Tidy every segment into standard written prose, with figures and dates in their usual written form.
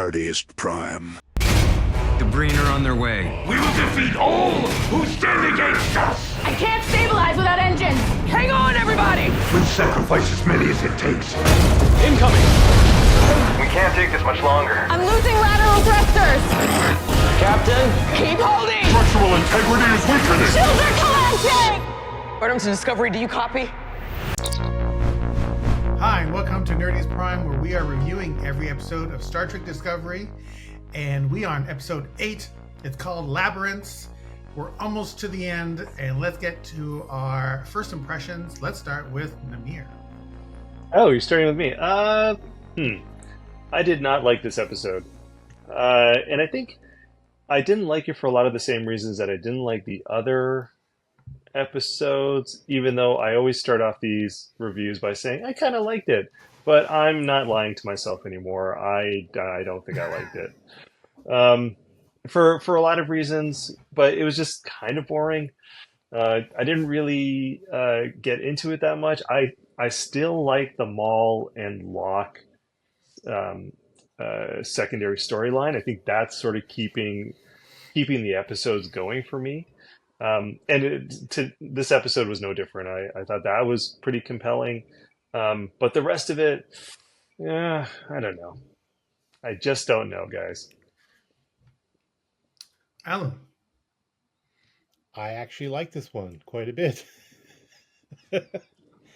Nerdiest Prime. The Breen are on their way. We will defeat all who stand against us! I can't stabilize without engines! Hang on, everybody! We'll sacrifice as many as it takes. Incoming! We can't take this much longer. I'm losing lateral thrusters! Captain? Keep holding! Structural integrity is weakening! Shields are collapsing! Artemis to Discovery, do you copy? Hi, and welcome to Nerdiest Prime, where we are reviewing every episode of Star Trek Discovery. And we are on episode 8. It's called Labyrinths. We're almost to the end, and let's get to our first impressions. Let's start with Namir. Oh, you're starting with me. I did not like this episode. And I think I didn't like it for a lot of the same reasons that I didn't like the other episodes, even though I always start off these reviews by saying I kind of liked it. But I'm not lying to myself anymore. I don't think I liked it. For a lot of reasons, but it was just kind of boring. I didn't really get into it that much. I still like the Maul and Locke secondary storyline. I think that's sort of keeping the episodes going for me. This episode was no different. I thought that was pretty compelling. But the rest of it, I don't know. I just don't know, guys. Alan. I actually like this one quite a bit.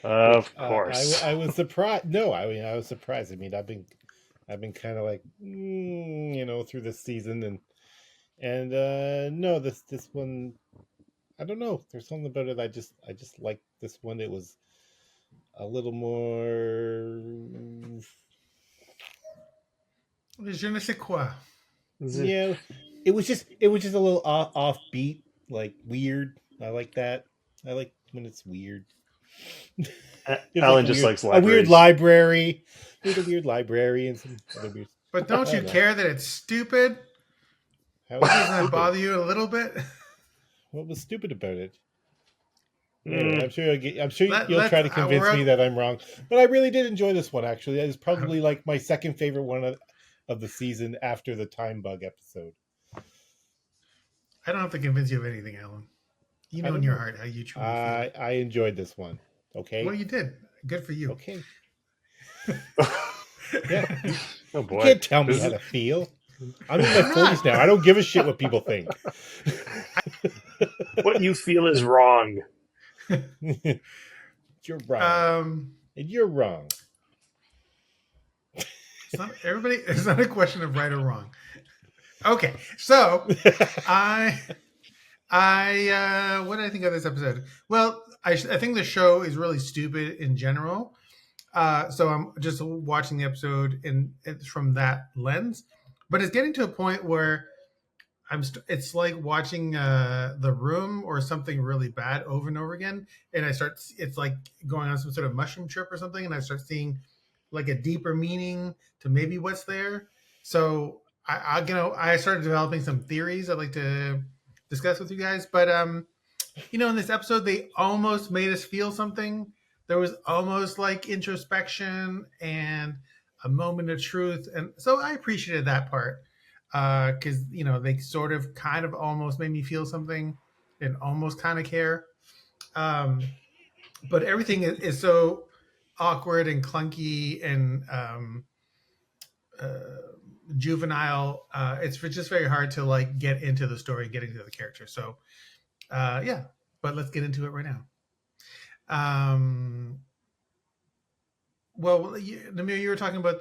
Of course. I was surprised. No, I was surprised. I mean, I've been kind of like, through this season, and no, this one, I don't know. There's something about it. I just like this one. It was a little more. Je ne sais quoi. Yeah, it was just a little offbeat, like weird. I like that. I like when it's weird. Alan just likes libraries. A weird library. There's a weird library and some other weird. But don't you care that it's stupid? How Doesn't that bother you a little bit? What was stupid about it? Yeah, I'm sure you'll try to convince me that I'm wrong, but I really did enjoy this one. Actually, it is probably like my second favorite one of the season after the Time Bug episode. I don't have to convince you of anything, Alan. You know in your heart how you truly feel. I enjoyed this one. Okay. Well, you did. Good for you. Okay. Yeah. Oh boy! You can't tell me how to feel. I'm in my 40s now. I don't give a shit what people think. What you feel is wrong. You're wrong. And you're wrong. It's not a question of right or wrong. Okay, so what did I think of this episode? Well, I think the show is really stupid in general. So I'm just watching the episode from that lens, but it's getting to a point where it's like watching The Room or something really bad over and over again, and it's like going on some sort of mushroom trip or something, and I start seeing like a deeper meaning to maybe what's there. So I started developing some theories I'd like to discuss with you guys. But in this episode, they almost made us feel something. There was almost like introspection and a moment of truth, and so I appreciated that part because they sort of kind of almost made me feel something and almost kind of care. But everything is so awkward and clunky and juvenile. It's just very hard to like get into the story, get into the character. So but let's get into it right now. Well, Namir, you were talking about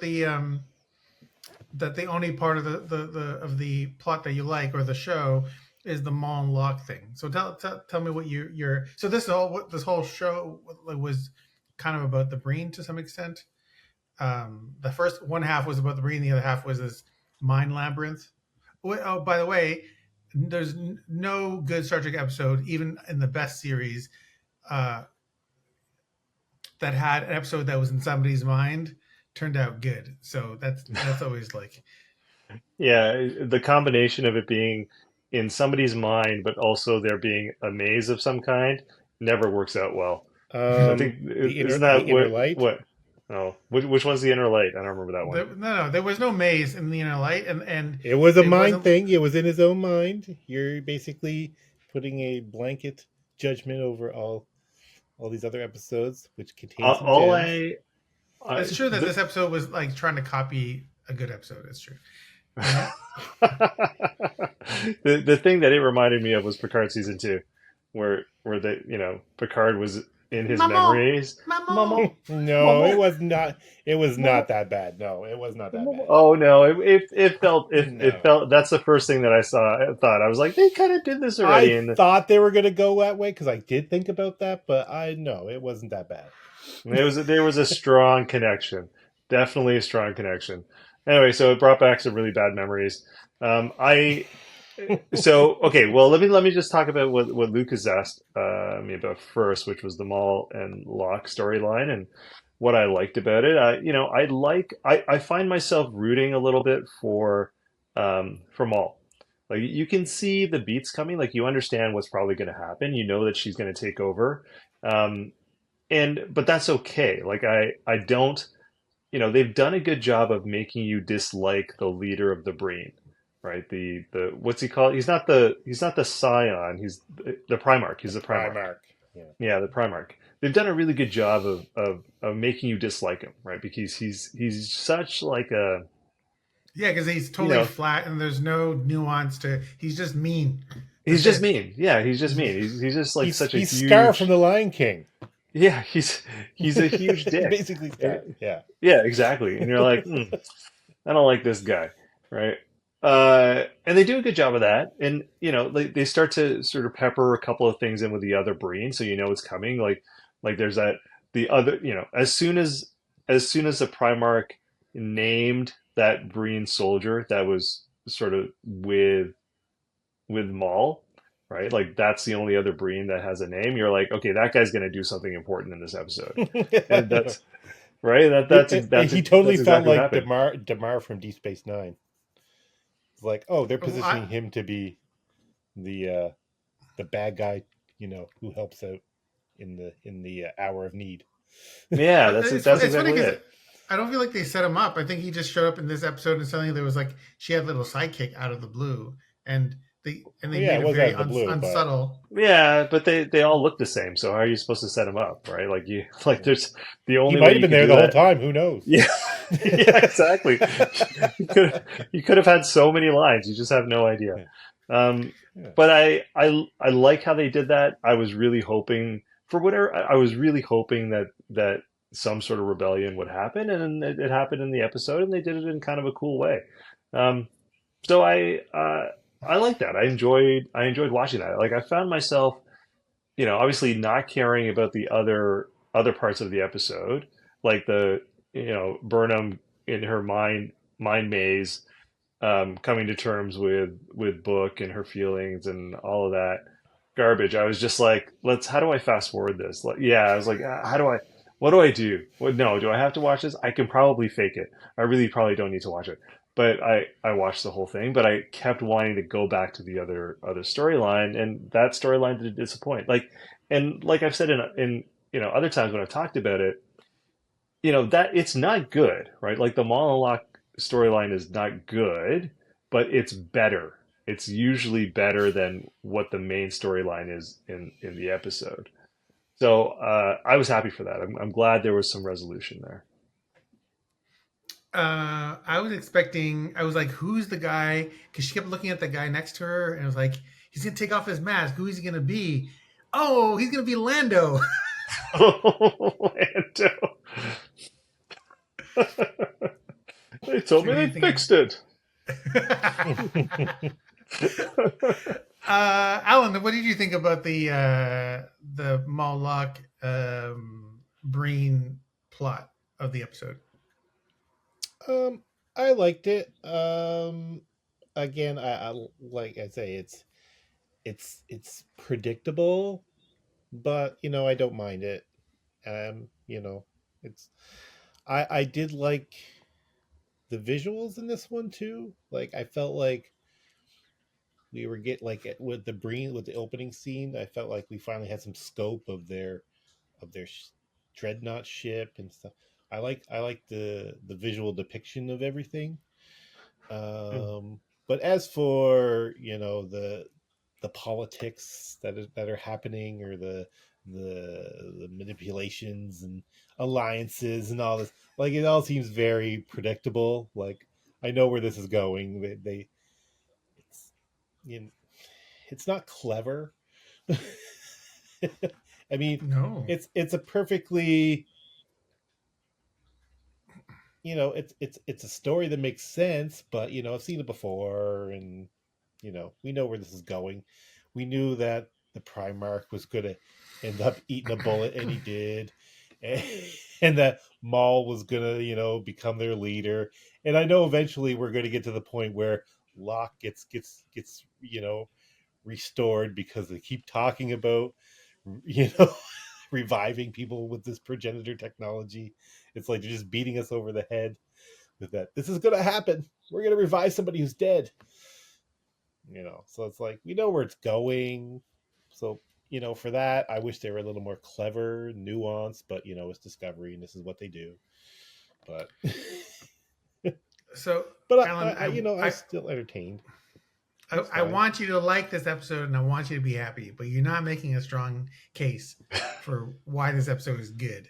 that the only part of the plot that you like or the show is the Maul and Locke thing. So tell me what you're. So this whole show was kind of about the Breen to some extent. The first one half was about the Breen, the other half was this mind labyrinth. Oh, by the way, there's no good Star Trek episode, even in the best series, that had an episode that was in somebody's mind turned out good. So that's always like. Yeah, the combination of it being in somebody's mind, but also there being a maze of some kind, never works out well. I think isn't that the inner light? what? Oh, which one's the inner light? I don't remember that one. No, there was no maze in the inner light, and It was a it mind wasn't. thing. It was in his own mind. You're basically putting a blanket judgment over all these other episodes, which contain some All gems. It's true that the, this episode was like trying to copy a good episode. It's true. Mhm. the thing that it reminded me of was Picard season 2, where the Picard was in his Maman, memories. maman. No, it was not. It was not that bad. No, it was not that bad. Oh no, it felt it No, felt that's the first thing that I saw. I thought I was like they kind of did this already, I and thought they were gonna go that way because I did think about that, but I know it wasn't that bad. there was a strong connection, definitely a strong connection. Anyway, so it brought back some really bad memories. I So okay, well let me just talk about what Lucas asked me about first, which was the Maul and Locke storyline and what I liked about it. I find myself rooting a little bit for Maul. Like you can see the beats coming, like you understand what's probably going to happen. You know that she's going to take over, um, and but that's okay. Like I don't they've done a good job of making you dislike the leader of the Breen, right? The what's he called? He's not the Scion. He's the Primarch. He's the Primarch. Primark. Yeah. Yeah, the Primarch. They've done a really good job of making you dislike him, right? Because he's such like a Yeah, because he's you totally know flat, and there's no nuance to. He's just mean. he's That's just it. mean. Yeah, he's just mean. He's just like such a He's Scar from huge. the Lion King. Yeah, he's a huge He's dick. basically Scar. Yeah. Yeah, exactly. And you're like, I don't like this guy, right? And they do a good job of that. And they start to sort of pepper a couple of things in with the other Breen, so you know it's coming. Like there's that the other, as soon as the Primarch named that Breen soldier that was sort of with Maul, right? Like that's the only other Breen that has a name. You're like, okay, that guy's going to do something important in this episode, and that's right. He totally That's felt exactly what like happened. Damar from Deep Space Nine. It's like, oh, they're Oh, positioning him to be the bad guy, who helps out in the hour of need. Yeah, that's it's that's funny exactly because it. I don't feel like they set him up. I think he just showed up in this episode, and suddenly there was like she had a little sidekick out of the blue, and they Well, yeah, made it it was out very of the blue, but unsubtle. Yeah, but they all look the same. So how are you supposed to set them up, right? Like you like there's the he only might way have you been could there do the whole that. time. Who knows? Yeah, yeah, exactly. You could have had so many lines. You just have no idea. Um, Yeah. but I like how they did that. I was really hoping for whatever. I was really hoping that some sort of rebellion would happen, and it happened in the episode, and they did it in kind of a cool way. Um, so I like that. I enjoyed watching that. Like I found myself, obviously not caring about the other parts of the episode, like the Burnham in her mind maze, coming to terms with Book and her feelings and all of that garbage. I was just like, how do I fast forward this? Like, yeah, I was like, what do I do? What, no, do I have to watch this? I can probably fake it. I really probably don't need to watch it. But I watched the whole thing, but I kept wanting to go back to the other storyline, and that storyline did disappoint. Like I've said in other times when I've talked about it, that it's not good, right? Like the monologue storyline is not good, but it's better. It's usually better than what the main storyline is in the episode. So I was happy for that. I'm glad there was some resolution there. I was expecting. I was like, "Who's the guy?" Because she kept looking at the guy next to her, and I was like, "He's gonna take off his mask. Who is he gonna be? Oh, he's gonna be Lando." Lando. They told me What do you they think? fixed it. Alan, what did you think about the Moloch Breen plot of the episode? I liked it. Again, I like I say, it's predictable, but I don't mind it. It's I did like the visuals in this one too. Like I felt like we were with the Breen with the opening scene. I felt like we finally had some scope of their dreadnought ship and stuff. I like the visual depiction of everything. But as for the politics that are happening, or the manipulations and alliances and all this, like, it all seems very predictable. Like, I know where this is going. It's you know, it's not clever. I mean, No. it's a perfectly, it's a story that makes sense, but I've seen it before, and we know where this is going. We knew that the Primarch was going to end up eating a bullet, and he did, and, and that Maul was going to, become their leader. And I know eventually we're going to get to the point where Locke gets restored, because they keep talking about, you know, reviving people with this progenitor technology. It's like they're just beating us over the head with that. This is going to happen. We're going to revive somebody who's dead. So it's like, we know where it's going. So, for that, I wish they were a little more clever, nuanced, but, it's Discovery, and this is what they do. But, So, but Alan, I'm still entertained. I want you to like this episode, and I want you to be happy, but you're not making a strong case for why this episode is good.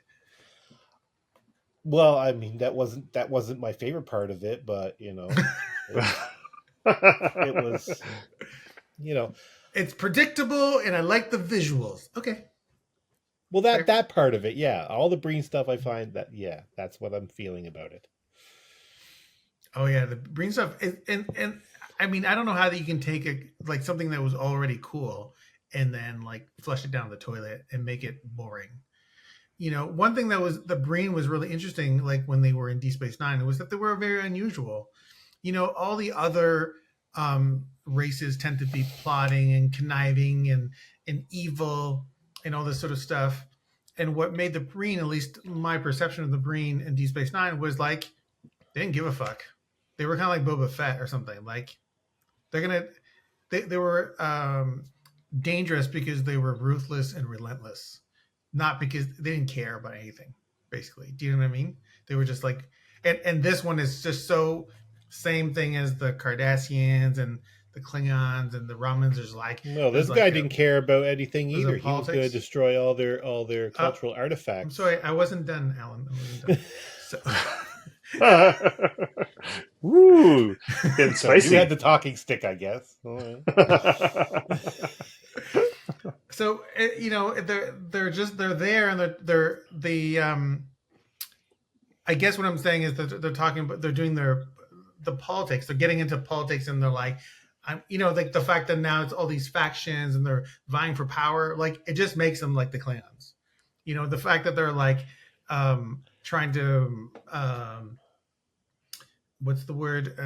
Well, I mean, that wasn't my favorite part of it, but it was, It's predictable, and I like the visuals. Okay. well, that part of it, yeah. All the Breen stuff, I find that, yeah, that's what I'm feeling about it. Oh yeah, the Breen stuff, and I mean, I don't know how that you can take something that was already cool and then flush it down the toilet and make it boring. One thing that was the Breen was really interesting, like when they were in Deep Space Nine, was that they were very unusual. All the other races tend to be plotting and conniving and evil and all this sort of stuff. And what made the Breen, at least my perception of the Breen in Deep Space Nine, was they didn't give a fuck. They were kind of like Boba Fett or something. They were dangerous because they were ruthless and relentless, not because they didn't care about anything. Basically, do you know what I mean? They were just and this one is just so same thing as the Cardassians and the Klingons and the Romans. No, this guy didn't care about anything either. He was going to destroy all their cultural artifacts. I'm sorry, I wasn't done, Alan. I wasn't done. So. Woo! Getting spicy. You had the talking stick, I guess. So they're there, and they I guess what I'm saying is that they're talking about, they're doing the politics. They're getting into politics, and they're the fact that now it's all these factions and they're vying for power. It just makes them like the Klingons. The fact that they're trying to what's the word?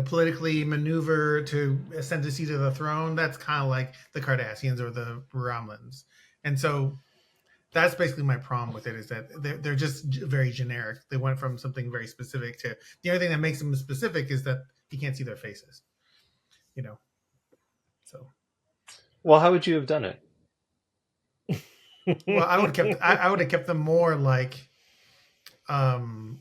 Politically maneuver to ascend a seat of the throne. That's kind of like the Cardassians or the Romulans. And so that's basically my problem with it, is that they're just very generic. They went from something very specific to, the only thing that makes them specific is that you can't see their faces. So. Well, how would you have done it? Well, I would have kept them more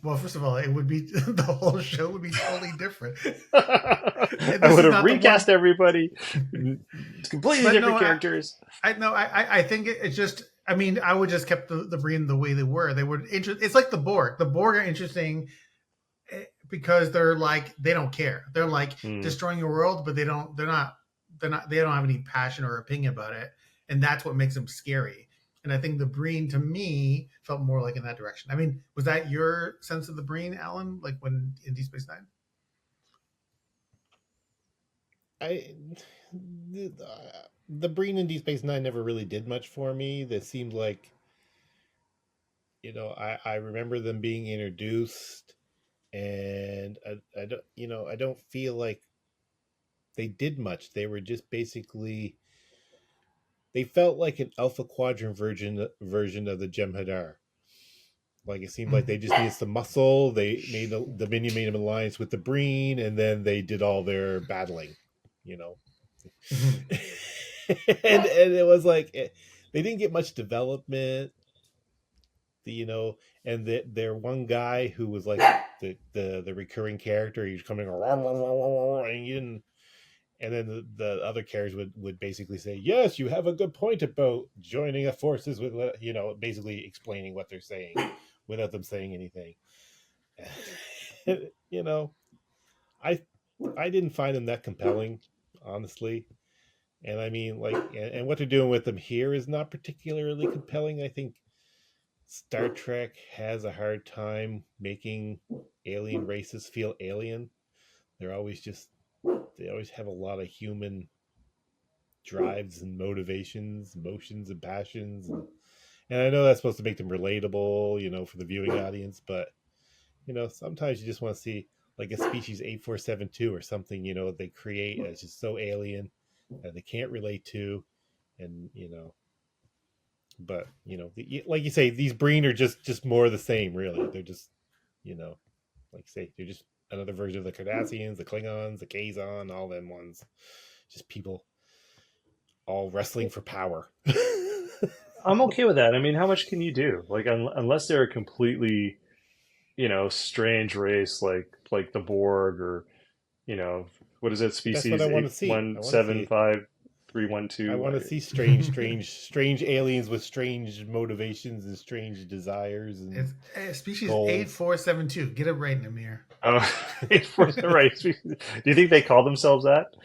well, first of all, it would be the whole show would be totally different. I would have recast everybody. It's completely different characters. I think it's just, I mean, I would just kept the Breen the way they were. They would it's like the Borg. The Borg are interesting because they're they don't care. They're destroying your world, but they don't have any passion or opinion about it. And that's what makes them scary. And I think the Breen, to me, felt more like in that direction. I mean, was that your sense of the Breen, Alan? When in Deep Space Nine? The Breen in Deep Space Nine never really did much for me. That seemed like, I remember them being introduced, and I don't feel like they did much. They were just basically. They felt like an Alpha Quadrant version of the Jem'Hadar. It seemed like they just needed some muscle. Dominion made an alliance with the Breen, and then they did all their battling, and it was they didn't get much development. and their one guy who was like the recurring character, he was coming and you didn't. And then the other characters would basically say, "Yes, you have a good point about joining forces with," basically explaining what they're saying without them saying anything. I I didn't find them that compelling, honestly. And I mean, like, and what they're doing with them here is not particularly compelling. I think Star Trek has a hard time making alien races feel alien. They're always they always have a lot of human drives and motivations, emotions and passions. And I know that's supposed to make them relatable, for the viewing audience, but, sometimes you just want to see like a species 8472 or something, they create that's just so alien that they can't relate to. And, but, like you say, these Breen are just more of the same, really. They're just, like say, they're just another version of the Cardassians, the Klingons, the Kazon, all them ones. Just people all wrestling for power. I'm okay with that. I mean, how much can you do? Like, unless they're a completely, strange race like the Borg or, what is it? Species That's what I want to see. 175312. I want to see strange aliens with strange motivations and strange desires. And it's species goals. 8472. Get it right, Namir. Oh, right. Do you think they call themselves that?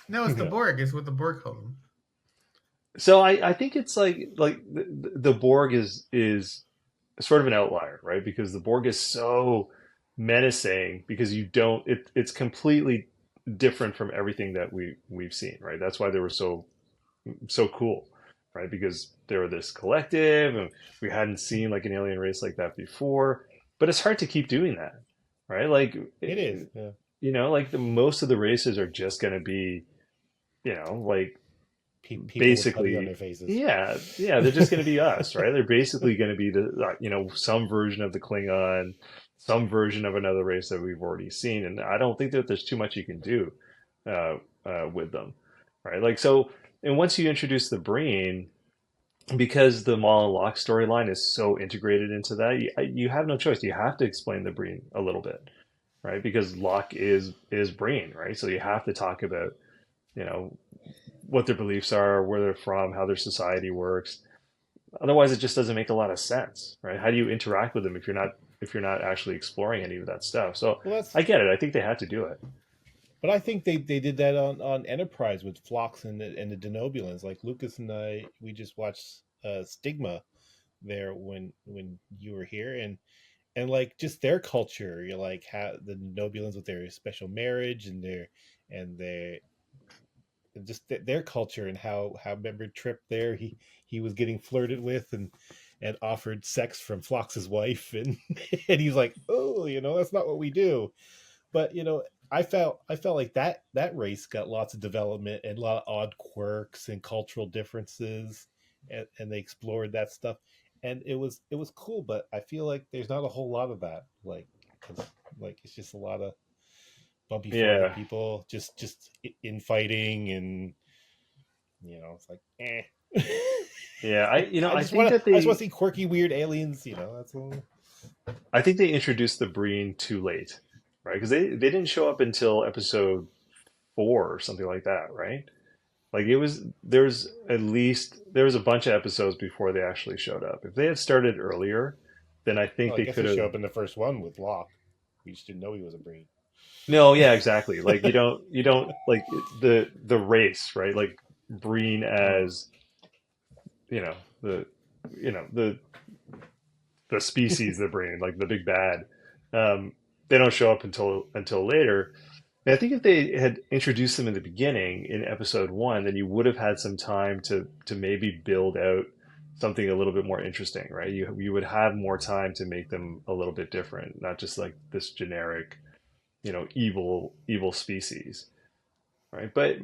No, it's the Borg. It's what the Borg call them. So I think it's like the Borg is sort of an outlier, right? Because the Borg is so menacing because it's completely different from everything that we've seen, right? That's why they were so cool, right? Because they were this collective and we hadn't seen like an alien race like that before. But it's hard to keep doing that, right? Like it is, yeah. Like most of the races are just going to be, like people basically on their faces. Yeah, they're just going to be us, right? They're basically going to be some version of the Klingon, some version of another race that we've already seen, and I don't think that there's too much you can do with them, right? Like so, and once you introduce the Breen, because the Maul and Locke storyline is so integrated into that, you have no choice. You have to explain the Breen a little bit, right? Because Locke is Breen, right? So you have to talk about what their beliefs are, where they're from, how their society works. Otherwise, it just doesn't make a lot of sense, right? How do you interact with them if you're not actually exploring any of that stuff? So I get it. I think they had to do it. But I think they did that on Enterprise with Phlox and the Denobulans. Like Lucas and I, we just watched Stigma there when you were here, and like just their culture. You're like how the Denobulans with their special marriage and their just their culture and how remember Trip there he was getting flirted with and offered sex from Phlox's wife and and he's like, oh, that's not what we do. But I felt like that race got lots of development and a lot of odd quirks and cultural differences, and they explored that stuff, and it was cool. But I feel like there's not a whole lot of that, like it's just a lot of bumpy people just infighting, and it's like Yeah, I just want to see quirky, weird aliens. That's all. I think they introduced the Breen too late, right? Because they didn't show up until episode 4 or something like that, right? Like there was a bunch of episodes before they actually showed up. If they had started earlier, then I think they could have show up in the first one with Locke. We just didn't know he was a Breen. No, yeah, exactly. Like you don't like the race, right? Like Breen as the species, the Breen, like the big bad. They don't show up until later. And I think if they had introduced them in the beginning in episode 1, then you would have had some time to maybe build out something a little bit more interesting, right? You would have more time to make them a little bit different, not just like this generic, evil species, right? But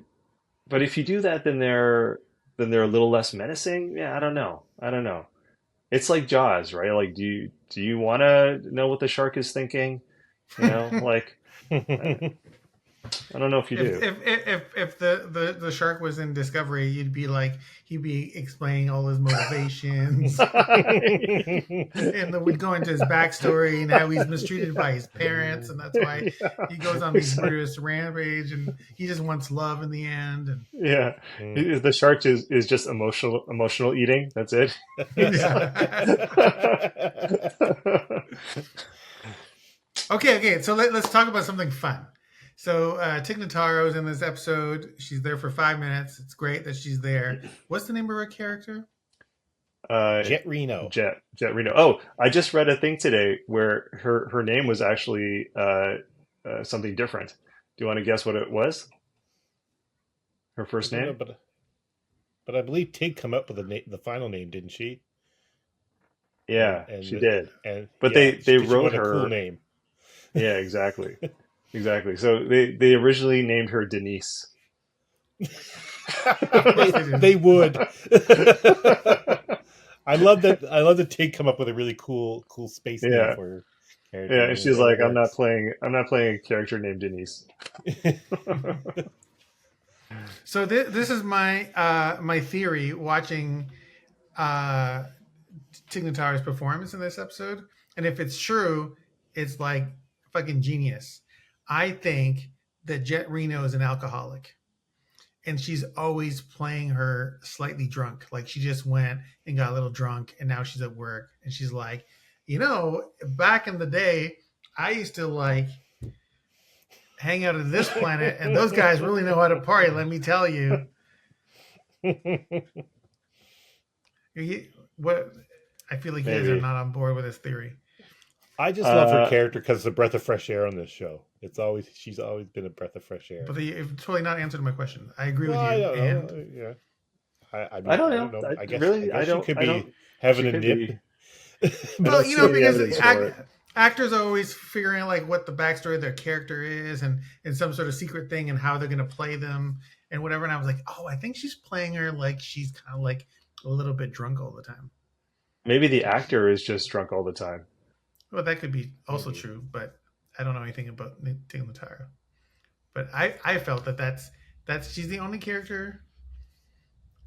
if you do that, then they're a little less menacing. Yeah, I don't know. It's like Jaws, right? Like, do you want to know what the shark is thinking? Like, I don't know if you do. If the shark was in Discovery, you'd be like he'd be explaining all his motivations, and then we'd go into his backstory and how he's mistreated by his parents, and that's why he goes on these murderous rampage, and he just wants love in the end. And Yeah, the shark is just emotional eating. That's it. Okay. So let's talk about something fun. So Tig Notaro's in this episode. She's there for 5 minutes. It's great that she's there. What's the name of her character? Jet Reno. Jet Reno. Oh, I just read a thing today where her name was actually something different. Do you want to guess what it was? Her first I don't name? know, but I believe Tig come up with the final name, didn't she? Yeah, And she did. And But yeah, they she wrote wanted a her cool name. Yeah, exactly. Exactly. So they originally named her Denise. They would. I love that Tig come up with a really cool space Yeah. name for her character. Yeah, and she's like, I'm not works. playing a character named Denise. So this is my my theory watching Tig Notaro's performance in this episode, and if it's true, it's like fucking genius. I think that Jet Reno is an alcoholic, and she's always playing her slightly drunk. Like she just went and got a little drunk, and now she's at work, and she's like, back in the day, I used to like hang out on this planet, and those guys really know how to party. Let me tell you. What I feel like you guys Maybe. are not on board with this theory. I just love her character because it's a breath of fresh air on this show. She's always been a breath of fresh air. But you've totally not answered my question. I agree with you. I don't And know. Yeah. I don't know. I guess Really, I she don't. could I be don't. having She a could nip. be. well, see any because evidence for it. actors are always figuring out like what the backstory of their character is, and some sort of secret thing, and how they're going to play them, and whatever. And I was like, oh, I think she's playing her like she's kind of like a little bit drunk all the time. Maybe the actor is just drunk all the time. Well, that could be also true, but I don't know anything about Tig Notaro. But I felt that's she's the only character.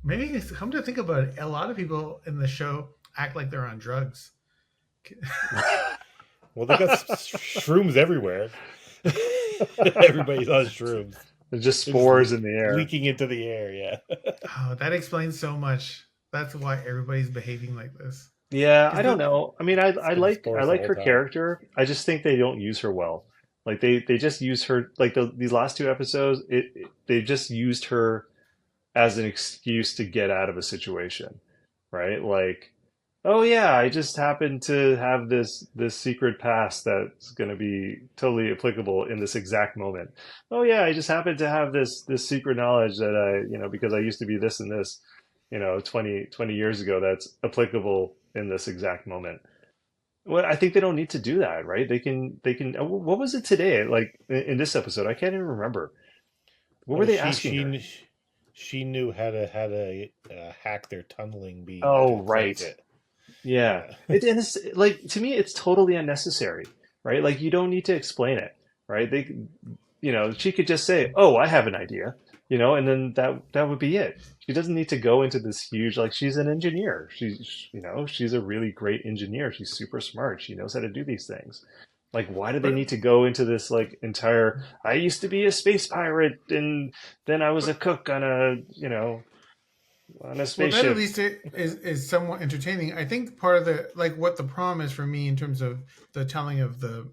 Maybe come to think about it, a lot of people in the show act like they're on drugs. Well, they got shrooms everywhere. Everybody's on shrooms. There's just spores in the air. Leaking into the air, yeah. Oh, that explains so much. That's why everybody's behaving like this. Yeah, I don't know. I mean, I like spores I the like whole her time. character. I just think they don't use her well. Like they just use her like these last two episodes. They just used her as an excuse to get out of a situation, right? Like, oh yeah, I just happen to have this secret past that's going to be totally applicable in this exact moment. Oh yeah, I just happen to have this secret knowledge that because I used to be this and this, 20 years ago that's applicable in this exact moment. Well, I think they don't need to do that, right? They can. What was it today? Like in this episode, I can't even remember. What were they asking her? She knew how to hack their tunneling beam. Oh, to right. close it. Yeah. And it's like, to me, it's totally unnecessary, right? Like you don't need to explain it, right? She could just say, "Oh, I have an idea," and then that would be it. She doesn't need to go into this huge, like she's an engineer. She's a really great engineer. She's super smart. She knows how to do these things. Like, why do they need to go into this like entire? I used to be a space pirate, and then I was a cook on a Well, spaceship. that at least is somewhat entertaining. I think part of the what the problem is for me in terms of the telling of the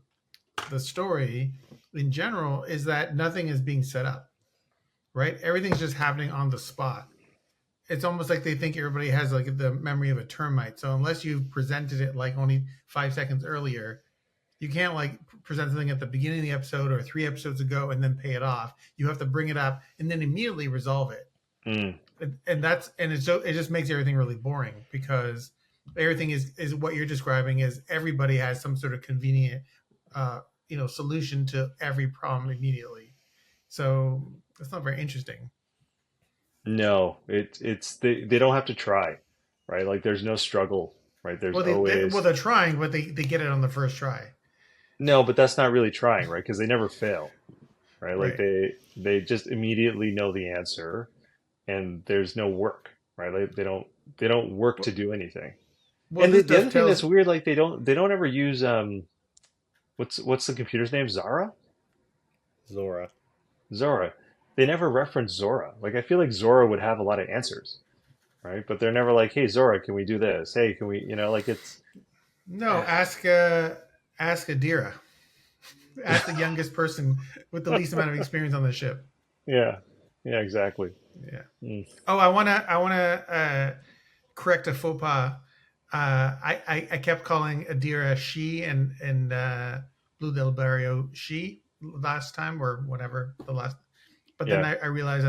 story in general is that nothing is being set up, right? Everything's just happening on the spot. It's almost like they think everybody has like the memory of a termite. So unless you've presented it like only 5 seconds earlier, you can't like present something at the beginning of the episode or 3 episodes ago and then pay it off. You have to bring it up and then immediately resolve it. And it just makes everything really boring because everything is what you're describing is everybody has some sort of convenient solution to every problem immediately. So it's not very interesting. No, they don't have to try, right? Like there's no struggle, right? There's always they're trying, but they get it on the first try. no, but that's not really trying, right? Because they never fail. right? Like Right. they just immediately know the answer, and there's no work, right? Like they don't work to Well, do anything. well, And this the other thing that's dovetails. weird, like they don't ever use what's the computer's name? Zara? Zora. Zora. They never reference Zora. Like I feel like Zora would have a lot of answers, right? But they're never like, hey Zora, can we do this? Hey, can we, like it's No, ask Adira. Ask the youngest person with the least amount of experience on the ship. yeah. Yeah, exactly. Yeah. Mm. Oh, I wanna correct a faux pas. I kept calling Adira she and Blue Del Barrio she last time or whatever the last. But then Yeah. I realized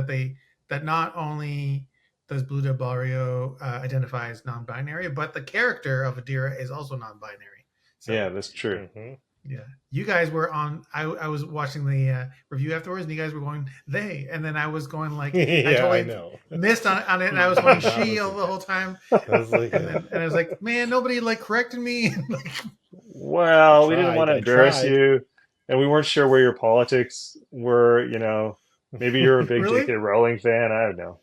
that not only does Blue Del Barrio identify as non-binary, but the character of Adira is also non-binary. Yeah, So that's true. Hmm. yeah, you guys were on. I was watching the review afterwards, and you guys were going they, and then I was going like I Yeah, I totally know. missed on it, and I was going Not she all listening. the whole time, I was like, and I was like, man, nobody like corrected me. Like, I Well, we didn't want tried. to I embarrass tried. you, and we weren't sure where your politics were, Maybe you're a big really, J.K. Rowling fan. I don't know.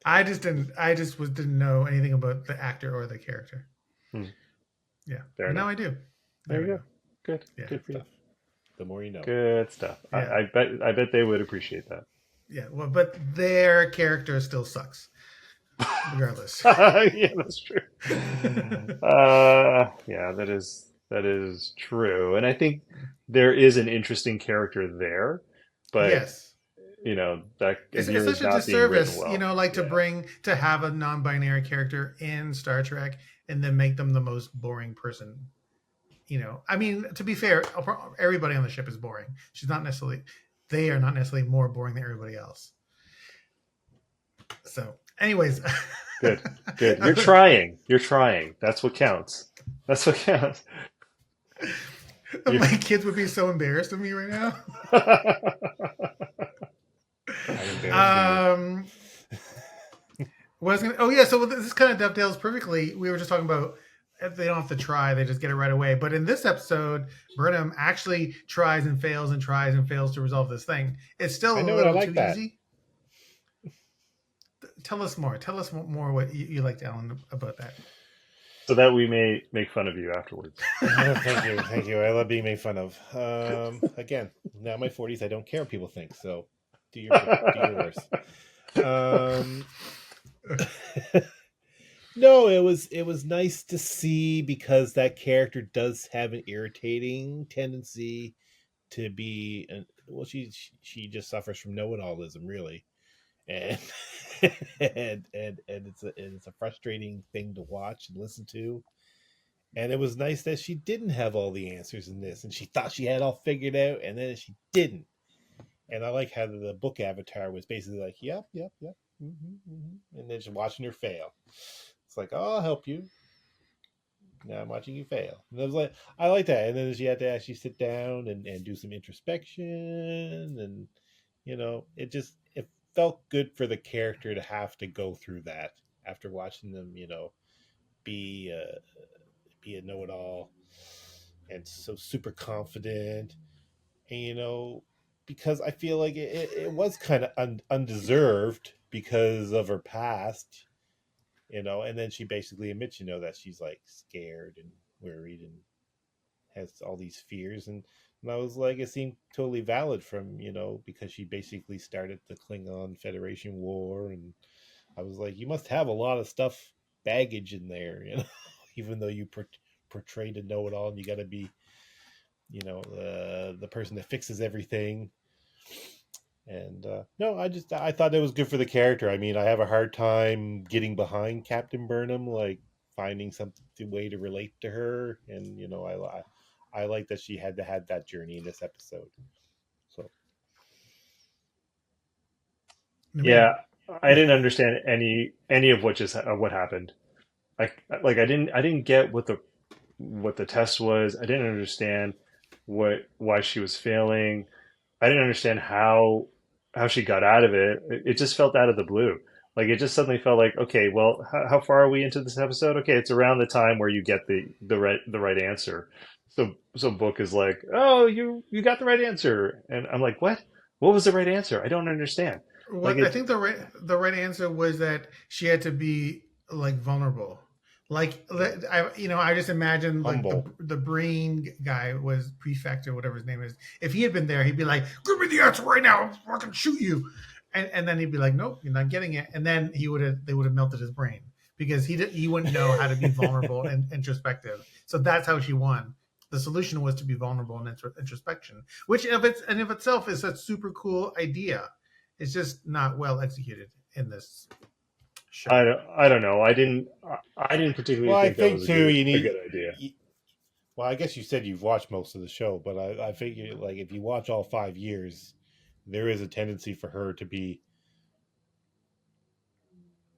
I just didn't. I just didn't know anything about the actor or the character. Hmm, Yeah, fair but now enough. I do. There There you we go. go. Good. Yeah, Good Good for you. stuff. The more you know. Good stuff. yeah, I bet they would appreciate that. yeah. Well, but their character still sucks, regardless. Yeah, that's true. Yeah, that is true. And I think there is an interesting character there, but Yes, that it's Adira is such a not being written disservice, well. like Yeah. to have a non-binary character in Star Trek and then make them the most boring person. I mean, to be fair, everybody on the ship is boring. They are not necessarily more boring than everybody else. So, anyways, Good. Good. You're trying. You're trying. That's what counts. That's what counts. You my kids would be so embarrassed of me right now. I embarrassed Um, oh yeah, so this kind of dovetails perfectly. We were just talking about they don't have to try; they just get it right away. But in this episode, Burnham actually tries and fails and tries and fails to resolve this thing. It's still I a know, and I little like too that. easy. Tell us more. Tell us more what you liked, Alan, about that. so that we may make fun of you afterwards. Thank you, thank you. I love being made fun of. Again, now in my 40s, I don't care what people think. So do your worst. Um, no, it was nice to see because that character does have an irritating tendency to be. Well, she just suffers from know-it-allism, really, and and it's a frustrating thing to watch and listen to. And it was nice that she didn't have all the answers in this, and she thought she had all figured out, and then she didn't. And I like how the book avatar was basically like, "Yep, yep, yep," and then just watching her fail. It's like, "Oh, I'll help you." Now I'm watching you fail. And I was like, I like that. And then she had to actually sit down and do some introspection, and it felt good for the character to have to go through that after watching them, be be a know-it-all and so super confident, and because I feel like it was kind of undeserved because of her past, and then she basically admits, that she's like scared and worried and has all these fears, and I was like, it seemed totally valid from, because she basically started the Klingon Federation War, and I was like, you must have a lot of stuff, baggage in there, even though you portray to know it all, and you got to be, the person that fixes everything. And no, I thought it was good for the character. I mean, I have a hard time getting behind Captain Burnham, like finding some way to relate to her, and I like that she had to have that journey in this episode. So Yeah, I didn't understand any of what happened. I didn't get what the test was. I didn't understand why she was failing. I didn't understand how she got out of it. It just felt out of the blue. Like it just suddenly felt like, okay, well, how far are we into this episode? Okay, it's around the time where you get the right answer. So Book is like, oh, you got the right answer, and I'm like, what? What was the right answer? I don't understand. Like What I it, think the right answer was that she had to be like vulnerable. Like I just imagine like the Humble. the brain guy was prefect or whatever his name is. If he had been there, he'd be like, "Give me the answer right now. I'll fucking shoot you." And then he'd be like, "Nope, you're not getting it." And then they would have melted his brain because he wouldn't know how to be vulnerable and introspective. So that's how she won. The solution was to be vulnerable and introspection, which of itself is a super cool idea. It's just not well executed in this show. I don't know. I didn't particularly Well, I think that think was too. You a need. good idea. Well, I guess you said you've watched most of the show, but I figure like if you watch all 5 years, there is a tendency for her to be,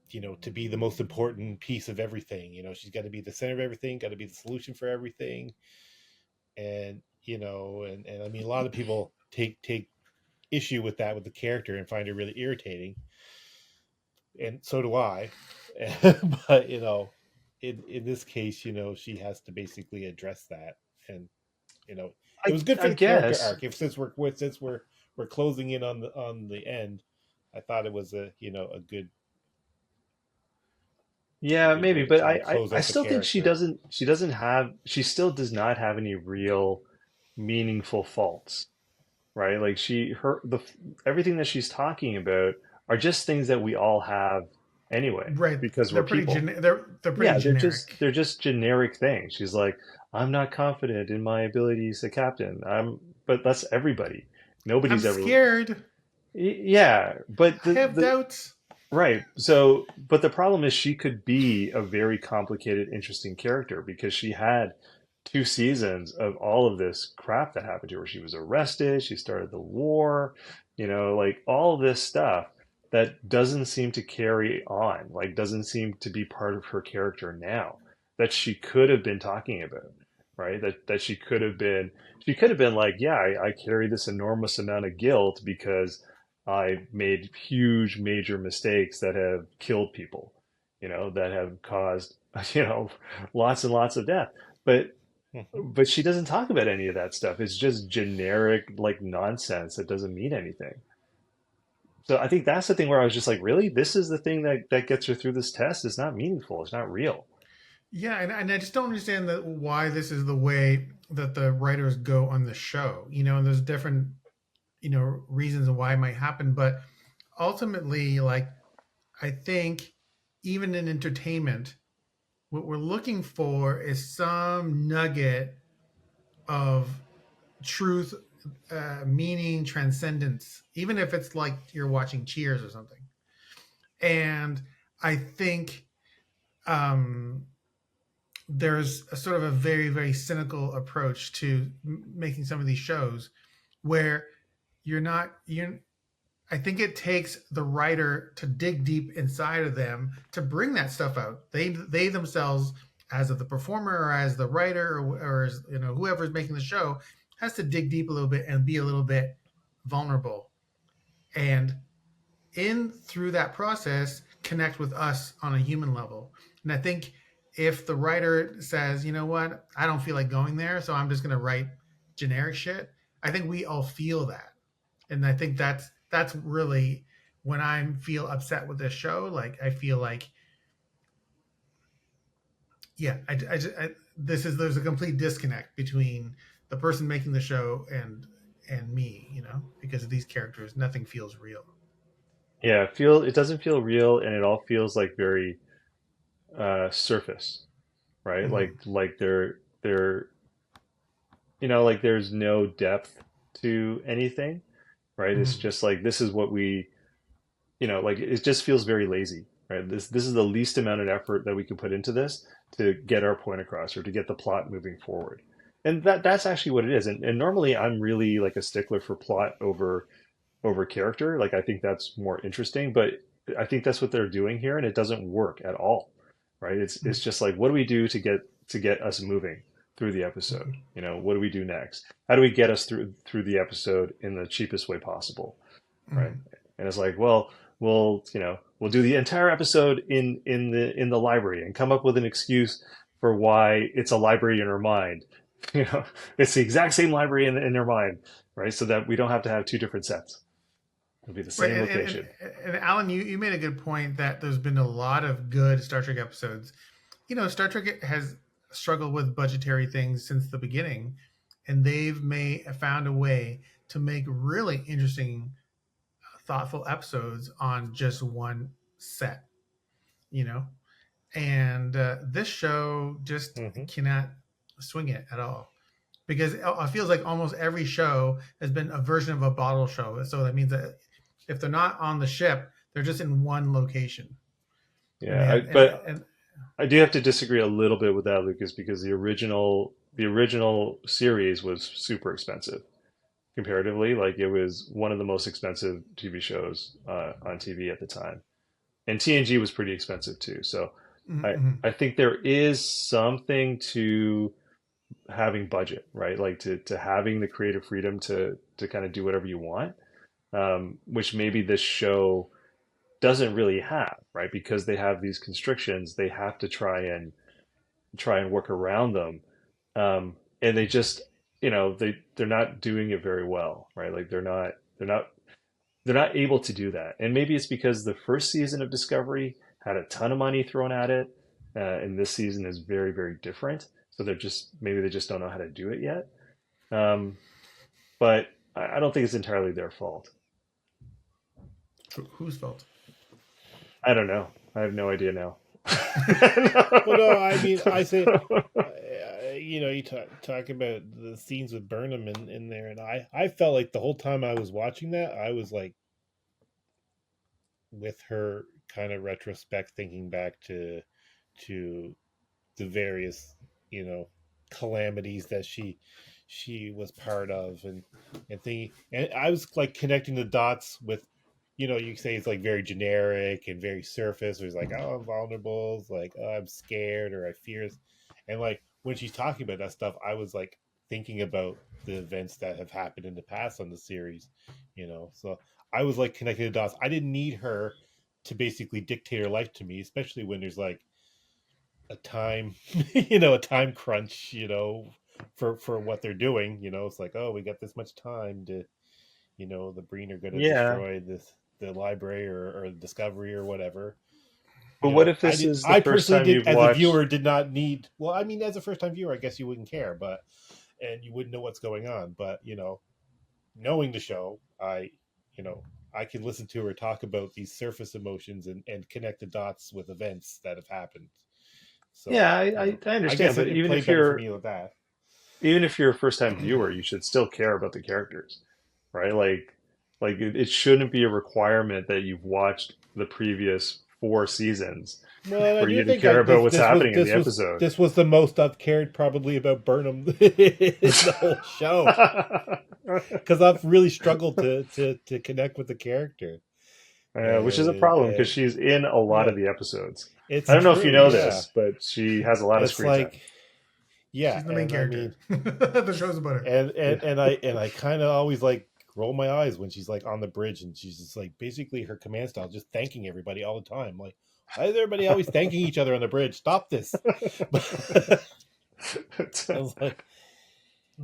to be the most important piece of everything. She's got to be the center of everything, got to be the solution for everything, and and I mean, a lot of people take issue with that with the character and find it really irritating, and so do I. But in this case, she has to basically address that, and it was good for I the character guess. arc. If since we're closing in on the end, I thought it was a Yeah, good maybe, way to but kind of close I out the still think character. she still does not have any real meaningful faults, right? Like everything that she's talking about are just things that we all have anyway, Right? because we're They're pretty people. they're pretty Yeah, generic. they're just generic things. She's like, I'm not confident in my abilities as a captain. But that's everybody. I'm Nobody's ever. scared. Yeah, but I have the doubts. right. So, but the problem is she could be a very complicated, interesting character because she had 2 seasons of all of this crap that happened to her. She was arrested, she started the war, like all of this stuff that doesn't seem to carry on, like doesn't seem to be part of her character now that she could have been talking about, right? That she could have been like, yeah, I carry this enormous amount of guilt because I made huge major mistakes that have killed people, that have caused, you know, lots and lots of death. But Mhm. she doesn't talk about any of that stuff. It's just generic like nonsense that doesn't mean anything. So I think that's the thing where I was just like, really? This is the thing that gets her through this test. It's not meaningful. It's not real. Yeah, and I just don't understand why this is the way that the writers go on the show. And there's different reasons why it might happen, but ultimately, like I think even in entertainment, what we're looking for is some nugget of truth, meaning, transcendence, even if it's like you're watching Cheers or something. And I think um, there's a sort of a very, very cynical approach to making some of these shows where you're not, you I think it takes the writer to dig deep inside of them to bring that stuff out. They themselves, as of the performer or as the writer or as whoever's making the show, has to dig deep a little bit and be a little bit vulnerable. And in through that process, connect with us on a human level. And I think if the writer says, you know what, I don't feel like going there, so I'm just gonna write generic shit, I think we all feel that. And I think that's really when I feel upset with this show. Like I feel like, yeah, there's a complete disconnect between the person making the show and me, because of these characters. Nothing feels real. Yeah, it doesn't feel real, and it all feels like very surface, right? Mm-hmm. Like they're like there's no depth to anything, right? It's Mm-hmm. just like this is what we, like it just feels very lazy, right? This is the least amount of effort that we can put into this to get our point across or to get the plot moving forward. And that's actually what it is. And normally I'm really like a stickler for plot over character. Like I think that's more interesting, but I think that's what they're doing here, and it doesn't work at all, right? It's just like what do we do to get us moving through the episode? Mm-hmm. What do we do next? How do we get us through the episode in the cheapest way possible, right? Mm-hmm. And it's like, well, we'll do the entire episode in the library and come up with an excuse for why it's a library in her mind You know, it's the exact same library in their mind, right? So that we don't have to have two different sets. It'll be the Right, same location. and Alan, you made a good point that there's been a lot of good Star Trek episodes. Star Trek has struggled with budgetary things since the beginning, and they've found a way to make really interesting, thoughtful episodes on just one set. You know, and this show just Hmm. cannot swing it at all because it feels like almost every show has been a version of a bottle show. So that means that if they're not on the ship, they're just in one location. And they Yeah, have but and I do have to disagree a little bit with that, Lucas, because the original series was super expensive comparatively. Like it was one of the most expensive TV shows on TV at the time, and TNG was pretty expensive too. So I mm-hmm. I think there is something to having budget, right? Like to having the creative freedom to kind of do whatever you want, which maybe this show doesn't really have, right? Because they have these constrictions, they have to try and work around them, and they just, they're not doing it very well, right? Like they're not able to do that, and maybe it's because the first season of Discovery had a ton of money thrown at it, and this season is very, very different. So maybe they just don't know how to do it yet. But I don't think it's entirely their fault. Whose fault? I don't know. I have no idea now. Well, no, I mean, I say, you talk about the scenes with Burnham in there, and I felt like the whole time I was watching that, I was like, with her kind of retrospect, thinking back to the various, calamities that she was part of, and thinking, and I was like connecting the dots with, you say it's like very generic and very surface. Or it's like, oh, I'm vulnerable. It's like, oh, I'm scared or I fear. And like when she's talking about that stuff, I was like thinking about the events that have happened in the past on the series, So I was like connecting the dots. I didn't need her to basically dictate her life to me, especially when there's like a time, a time crunch, for what they're doing. It's like, oh, we got this much time to, the Breen are going to Yeah. destroy the library or Discovery or whatever. But what if this is the I first personally time did, you've as watched? a viewer, did not need. Well, I mean, as a first time viewer, I guess you wouldn't care, and you wouldn't know what's going on. But knowing the show, I can listen to her talk about these surface emotions and connect the dots with events that have happened. So Yeah, I understand. guess But it even played if better for you're me with that. even if you're a first time viewer, you should still care about the characters, right? Like it shouldn't be a requirement that you've watched the previous 4 seasons Well, I for do you to think care about what's this was happening in this the was episode. this was the most I've cared probably about Burnham in the whole show, because I've really struggled to connect with the character. Which is a problem because And she's in a lot yeah, of the episodes. it's I don't know if you true. know Yeah, this, but she has a lot of it's screen time. like, yeah, She's the main and I character. mean, The show's about her. and I kind of always like roll my eyes when she's like on the bridge and she's just like basically her command style, just thanking everybody all the time. Like, why is everybody always thanking each other on the bridge? Stop this! I was like,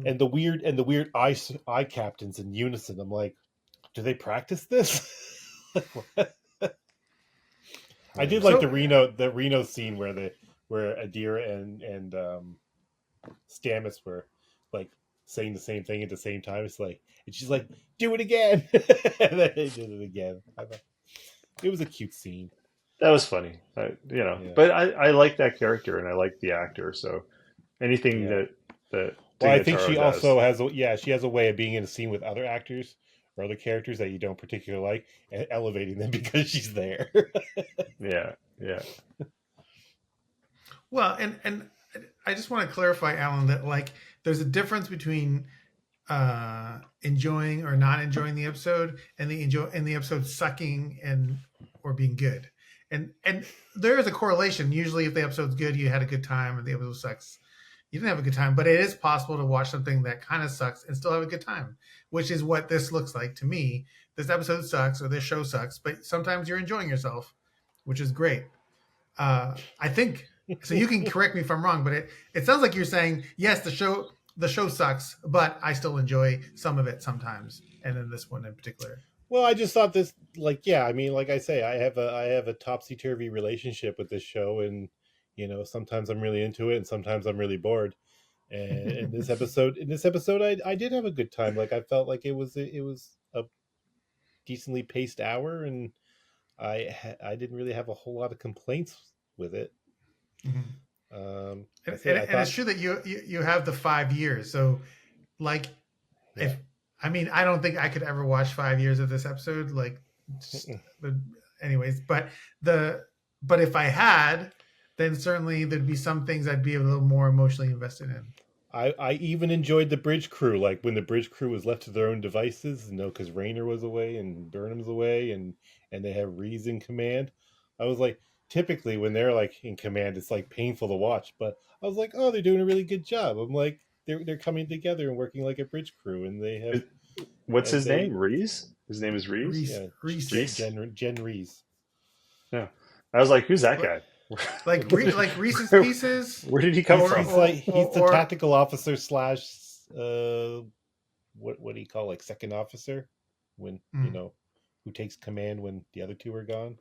and the weird eye captains in unison. I'm like, do they practice this? Like, what? I did like So- the Reno scene where Adira and Stamets were like saying the same thing at the same time. It's like, and she's like, do it again. And then they did it again. I thought it was a cute scene. That was funny, Yeah. But I like that character and I like the actor. So anything Yeah. that Well, I Tina think Taro she does- also has she has a way of being in a scene with other actors or other characters that you don't particularly like and elevating them because she's there. yeah. Well, and I just want to clarify, Alan, that like there's a difference between enjoying or not enjoying the episode and the episode sucking and or being good. And there is a correlation. Usually if the episode's good, you had a good time, and the episode sucks, you didn't have a good time. But it is possible to watch something that kind of sucks and still have a good time, which is what this looks like to me. This episode sucks or this show sucks, but sometimes you're enjoying yourself, which is great. I think so. You can correct me if I'm wrong, but it sounds like you're saying yes, the show the show sucks, but I still enjoy some of it sometimes, and then this one in particular. Well, I just thought this, like, yeah, I mean, like I say, I have a topsy turvy relationship with this show, and sometimes I'm really into it, and sometimes I'm really bored. And in this episode, I did have a good time. Like, I felt like it was a decently paced hour, and I didn't really have a whole lot of complaints with it. And it's true that you have the 5 years. So, like, Yeah. I don't think I could ever watch 5 years of this episode. Like, but anyways, but if I had, then certainly there'd be some things I'd be a little more emotionally invested in. I even enjoyed the bridge crew, like when the bridge crew was left to their own devices, because Rayner was away and Burnham's away, and they have Reese in command. I was like, typically when they're like in command, it's like painful to watch, but I was like, oh, they're doing a really good job. I'm like, they're coming together and working like a bridge crew, and they have. What's his name? Reese? His name is Reese? Yeah, Reese. Jen Reese. Yeah. I was like, who's that guy? Like Reese's Pieces. Where did he come from? He's the tactical officer / what do you call, like, second officer when who takes command when the other two are gone.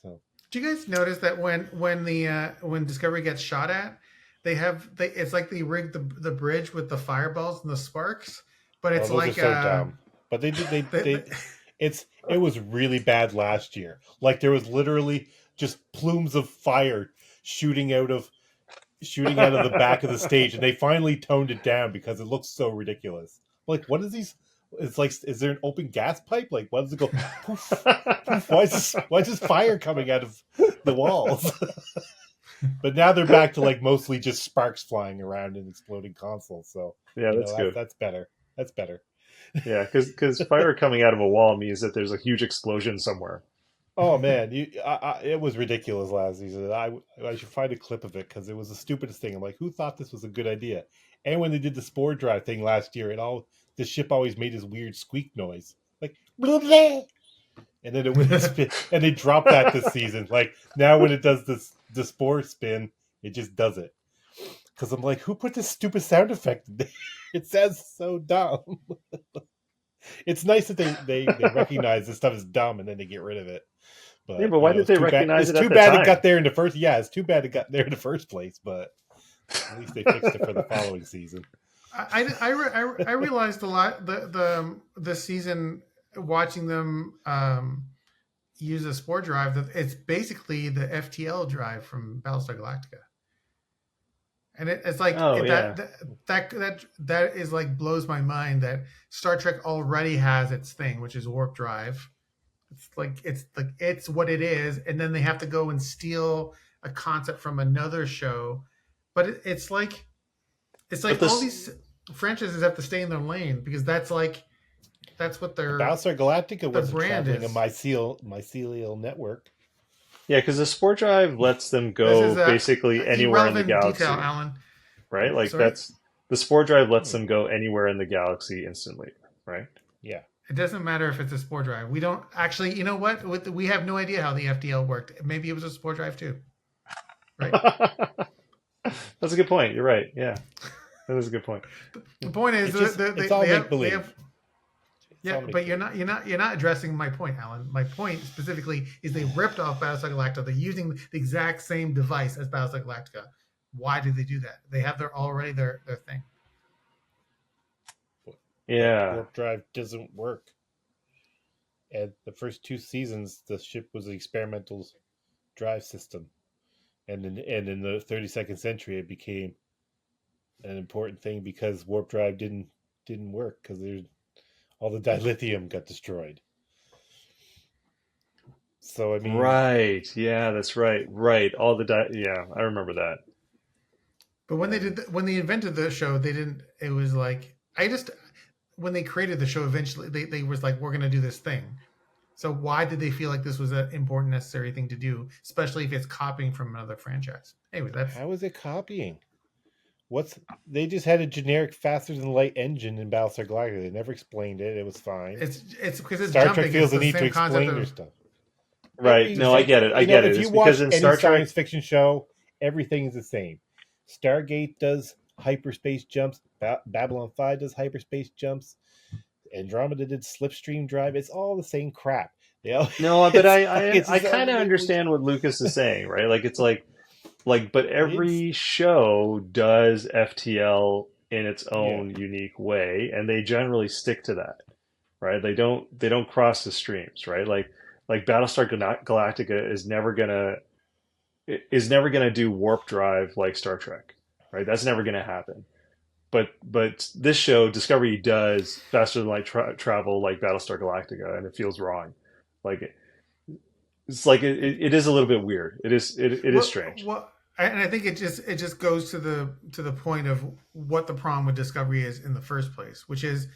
So do you guys notice that when Discovery gets shot at, it's like they rigged the bridge with the fireballs and the sparks, but it's those are so dumb. But it was really bad last year. Like, there was literally just plumes of fire shooting out of the back of the stage, and they finally toned it down because it looks so ridiculous. Like, what is these? It's like, is there an open gas pipe? Like, why does it go poof, poof? Why is this fire coming out of the walls? But now they're back to, like, mostly just sparks flying around and exploding consoles. So yeah, that's good. That's better. That's better. Yeah, because fire coming out of a wall means that there's a huge explosion somewhere. Oh man, it was ridiculous last season. I should find a clip of it because it was the stupidest thing. I'm like, who thought this was a good idea? And when they did the spore drive thing last year, the ship always made this weird squeak noise, like blah, blah. And then it wouldn't spin, and they dropped that this season. Like, now when it does the spore spin, it just does it. Because I'm like, who put this stupid sound effect in there? It sounds so dumb. It's nice that they recognize this stuff is dumb and then they get rid of it. But, yeah, but why did they recognize it at the time? It's too bad it got there in the first. Yeah, it's too bad it got there in the first place. But at least they fixed it for the following season. I realized a lot this season watching them use a spore drive that it's basically the FTL drive from Battlestar Galactica. And it's like that is like blows my mind that Star Trek already has its thing, which is warp drive. It's what it is, and then they have to go and steal a concept from another show. But it's like all these franchises have to stay in their lane because that's what their Battlestar Galactica was brand traveling is. a mycelial network. Yeah, because the spore drive lets them go basically anywhere in the galaxy. Detail, Alan. Right? Like, Sorry? that's the spore drive lets them go anywhere in the galaxy instantly, right? Yeah. It doesn't matter if it's a spore drive. We don't actually, you know what? We have no idea how the FDL worked. Maybe it was a spore drive too. Right? That's a good point. You're right. Yeah. That is a good point. The point is it's all make believe. Yeah, but you're not addressing my point, Alan. My point specifically is they ripped off Battlestar Galactica. They're using the exact same device as Battlestar Galactica. Why did they do that? They have their thing. Yeah. Warp drive doesn't work. And the first 2 seasons, the ship was an experimental drive system, and in the 32nd century, it became an important thing because warp drive didn't work because all the dilithium got destroyed. So I mean, right? Yeah, that's right. Right, all the yeah, I remember that. But when they invented the show, they didn't. It was like when they created the show, eventually they was like, we're going to do this thing. So why did they feel like this was an important, necessary thing to do, especially if it's copying from another franchise? Anyway, how is it copying? They just had a generic faster than light engine in Battlestar Galactica. They never explained it. It was fine. It's because it's Star jumping. Trek feels the need to explain their stuff. Right. No, I get it. I get it. If It's you watch because in any Star Trek, science fiction show, everything is the same. Stargate does hyperspace jumps. Babylon 5 does hyperspace jumps. Andromeda did slipstream drive. It's all the same crap. They all, No, but it's I just all kind of ridiculous. understand what Lucas is saying, right? Like it's but It's every show does FTL in its yeah. own unique way, and they generally stick to that, right? They don't cross the streams, right? Like Battlestar Galactica is never gonna do warp drive like Star Trek, right? That's never gonna happen. But this show, Discovery, does faster than light travel like Battlestar Galactica, and it feels wrong. Like it's like it is a little bit weird. It is strange. And I think it just goes to the point of what the problem with Discovery is in the first place, which is,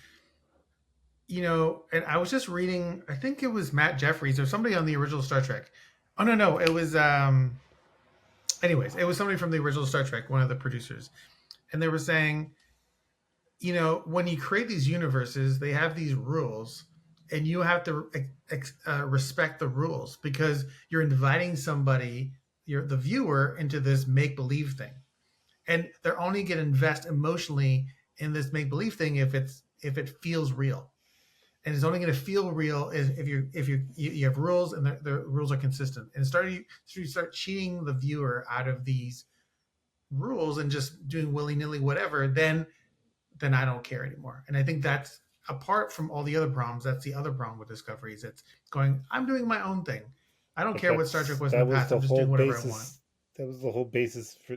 and I was just reading, I think it was Matt Jeffries or somebody on the original Star Trek. Oh no, it was anyways, it was somebody from the original Star Trek, one of the producers. And they were saying, when you create these universes, they have these rules, and you have to respect the rules because you're inviting somebody, the viewer, into this make-believe thing, and they're only going to invest emotionally in this make-believe thing if it feels real, and it's only going to feel real if you have rules and the rules are consistent. And you start cheating the viewer out of these rules and just doing willy-nilly whatever, then I don't care anymore. And I think that's, apart from all the other problems, that's the other problem with Discovery, is it's going, I'm doing my own thing. I don't But care what Star Trek was in that the was past. the I'm just whole doing whatever I want. basis. That was the whole basis for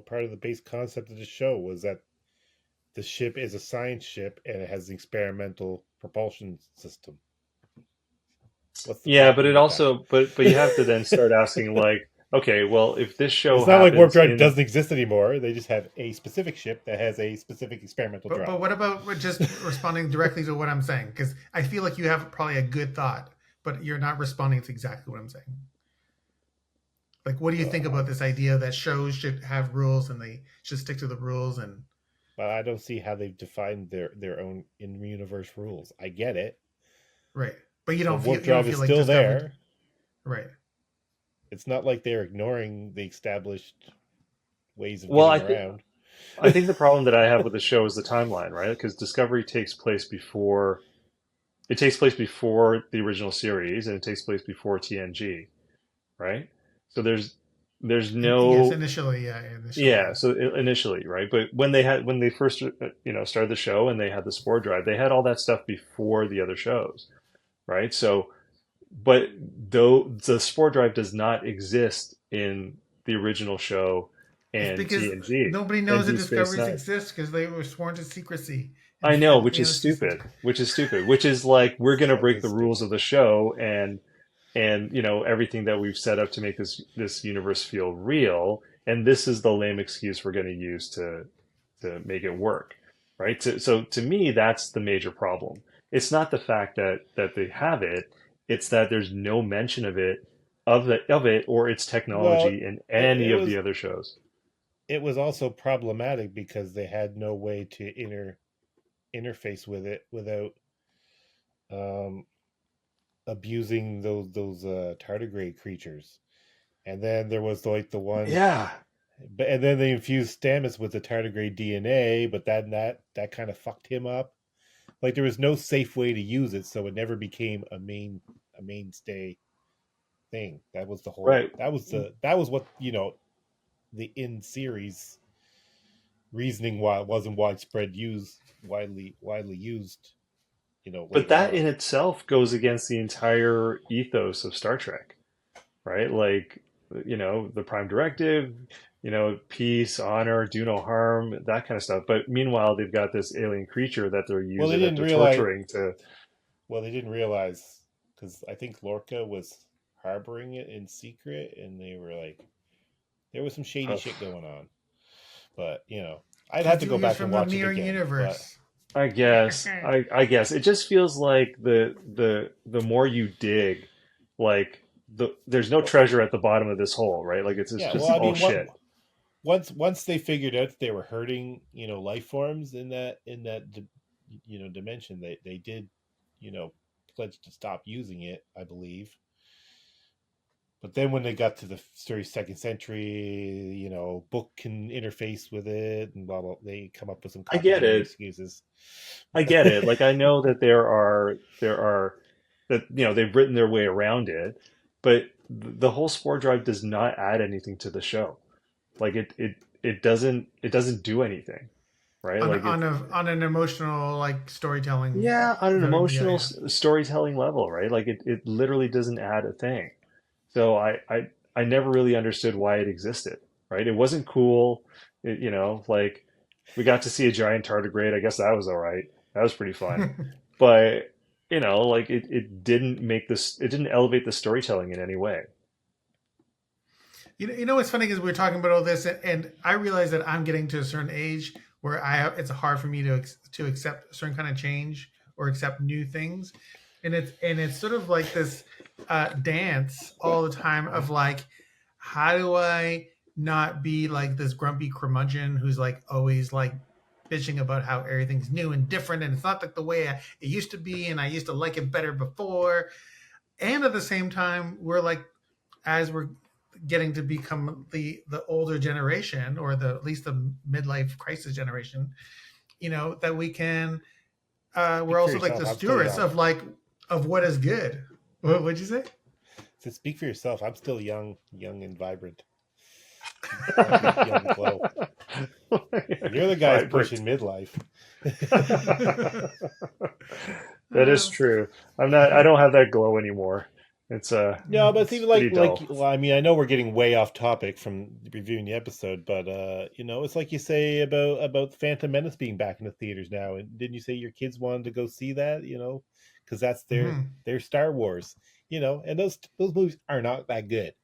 part of the base concept of the show was that the ship is a science ship and it has an experimental propulsion system. What's the Yeah, but problem it with also but you have to then start asking like, okay, well, if this that? show It's not like warp happens drive in doesn't exist anymore. They just have a specific ship that has a specific experimental drive. But what about just responding directly to what I'm saying? Because I feel like you have probably a good thought, but you're not responding to exactly what I'm saying. Like, what do you think about this idea that shows should have rules and they should stick to the rules? And But I don't see how they've defined their own in-universe rules. I get it. right, but you So don't feel warp you don't drive feel is like still Discovery, there. right? It's not like they're ignoring the established ways of well, getting around. I think the problem that I have with the show is the timeline, right? Because Discovery takes place before the original series, and it takes place before TNG, right? So there's Yes, no initially, yeah. yeah. So initially, right? But when they first started the show and they had the spore drive, they had all that stuff before the other shows, right? So, but though the spore drive does not exist in the original show It's and because TNG nobody and knows that Deep Space Discoveries Nine. exist because they were sworn to secrecy. I know, And, which is it's just- stupid. Which is stupid. Which is like we're going to That break is the rules of the show and everything that we've set up to make this universe feel real. And this is the lame excuse we're going to use to make it work, right? So to me, that's the major problem. It's not the fact that they have it; it's that there's no mention of it or its Well, technology in any it of the was other shows. it was also problematic because they had no way to interface with it without um, abusing those tardigrade creatures. And then there was like the one, Yeah, and then they infused Stamets with the tardigrade DNA, but that kind of fucked him up. Like there was no safe way to use it, so it never became a mainstay thing. That was the whole. right. That was what the in series reasoning why it wasn't widely used. But Later that on. in itself goes against the entire ethos of Star Trek, right? Like, the Prime Directive, peace, honor, do no harm, that kind of stuff. But meanwhile, they've got this alien creature that they're Well, they using, that didn't they're realize. torturing to. Well, they didn't realize because I think Lorca was harboring it in secret, and they were like, there was some shady Oh, shit going on. But I'd have to go back and from the watch it mirror again. universe. I guess. I guess it just feels like the more you dig, like there's no treasure at the bottom of this hole, right? Like it's Yeah, just well, I all mean, shit. once they figured out that they were hurting, life forms in that dimension, they did, pledge to stop using it, I believe. But then when they got to the story second century, book can interface with it and blah blah. They come up with some I get complicated it. excuses. I get it. Like I know that there are that they've written their way around it, but the whole spore drive does not add anything to the show. Like it doesn't do anything, right? Like it On an emotional like storytelling. yeah, on an Yeah, emotional yeah. storytelling level, right? Like it literally doesn't add a thing. So I never really understood why it existed, right? It wasn't cool. Like we got to see a giant tardigrade. I guess that was all right. That was pretty fun. But like it didn't make this, it didn't elevate the storytelling in any way. You know what's funny is we're talking about all this, and I realize that I'm getting to a certain age where it's hard for me to accept a certain kind of change or accept new things, and it's sort of like this dance all the time of like, how do I not be like this grumpy curmudgeon who's like always like bitching about how everything's new and different, and it's not like the way it used to be, and I used to like it better before, and at the same time we're like, as we're getting to become the older generation or the at least the midlife crisis generation, that we can we're Speak for also like yourself. the I'm still stewards young. of like of what is good. What'd you say? So speak for yourself. I'm still young and vibrant. Young glow. You're the guys Vibrant. pushing midlife. That is true. I don't have that glow anymore. It's No, but it's it's even pretty like dull. well, I mean, I know we're getting way off topic from reviewing the episode, but it's like you say about Phantom Menace being back in the theaters now. And didn't you say your kids wanted to go see that? Because that's Mhm. their Star Wars. And those movies are not that good.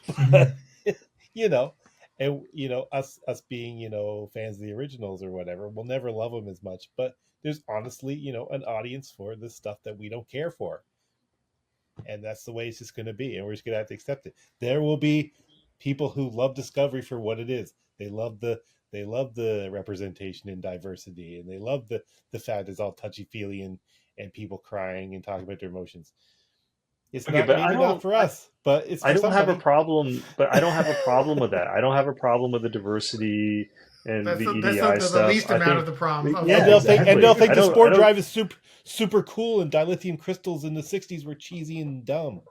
Mhm. you know, and us being fans of the originals or whatever, we'll never love them as much. But there's honestly an audience for the stuff that we don't care for, and that's the way it's just going to be, and we're just going to have to accept it. There will be people who love Discovery for what it is. They love the representation and diversity, and they love the fact it's all touchy feely and people crying and talking about their emotions. It's Okay, not but maybe not for us, but it's I for don't have a somebody. problem, but I don't have a problem with that. I don't have a problem with the diversity and That's the that's EDI the stuff. least I amount think, of the problem of And yeah, all. they'll exactly. think the I sport don't. drive is super cool, and dilithium crystals in the '60s were cheesy and dumb.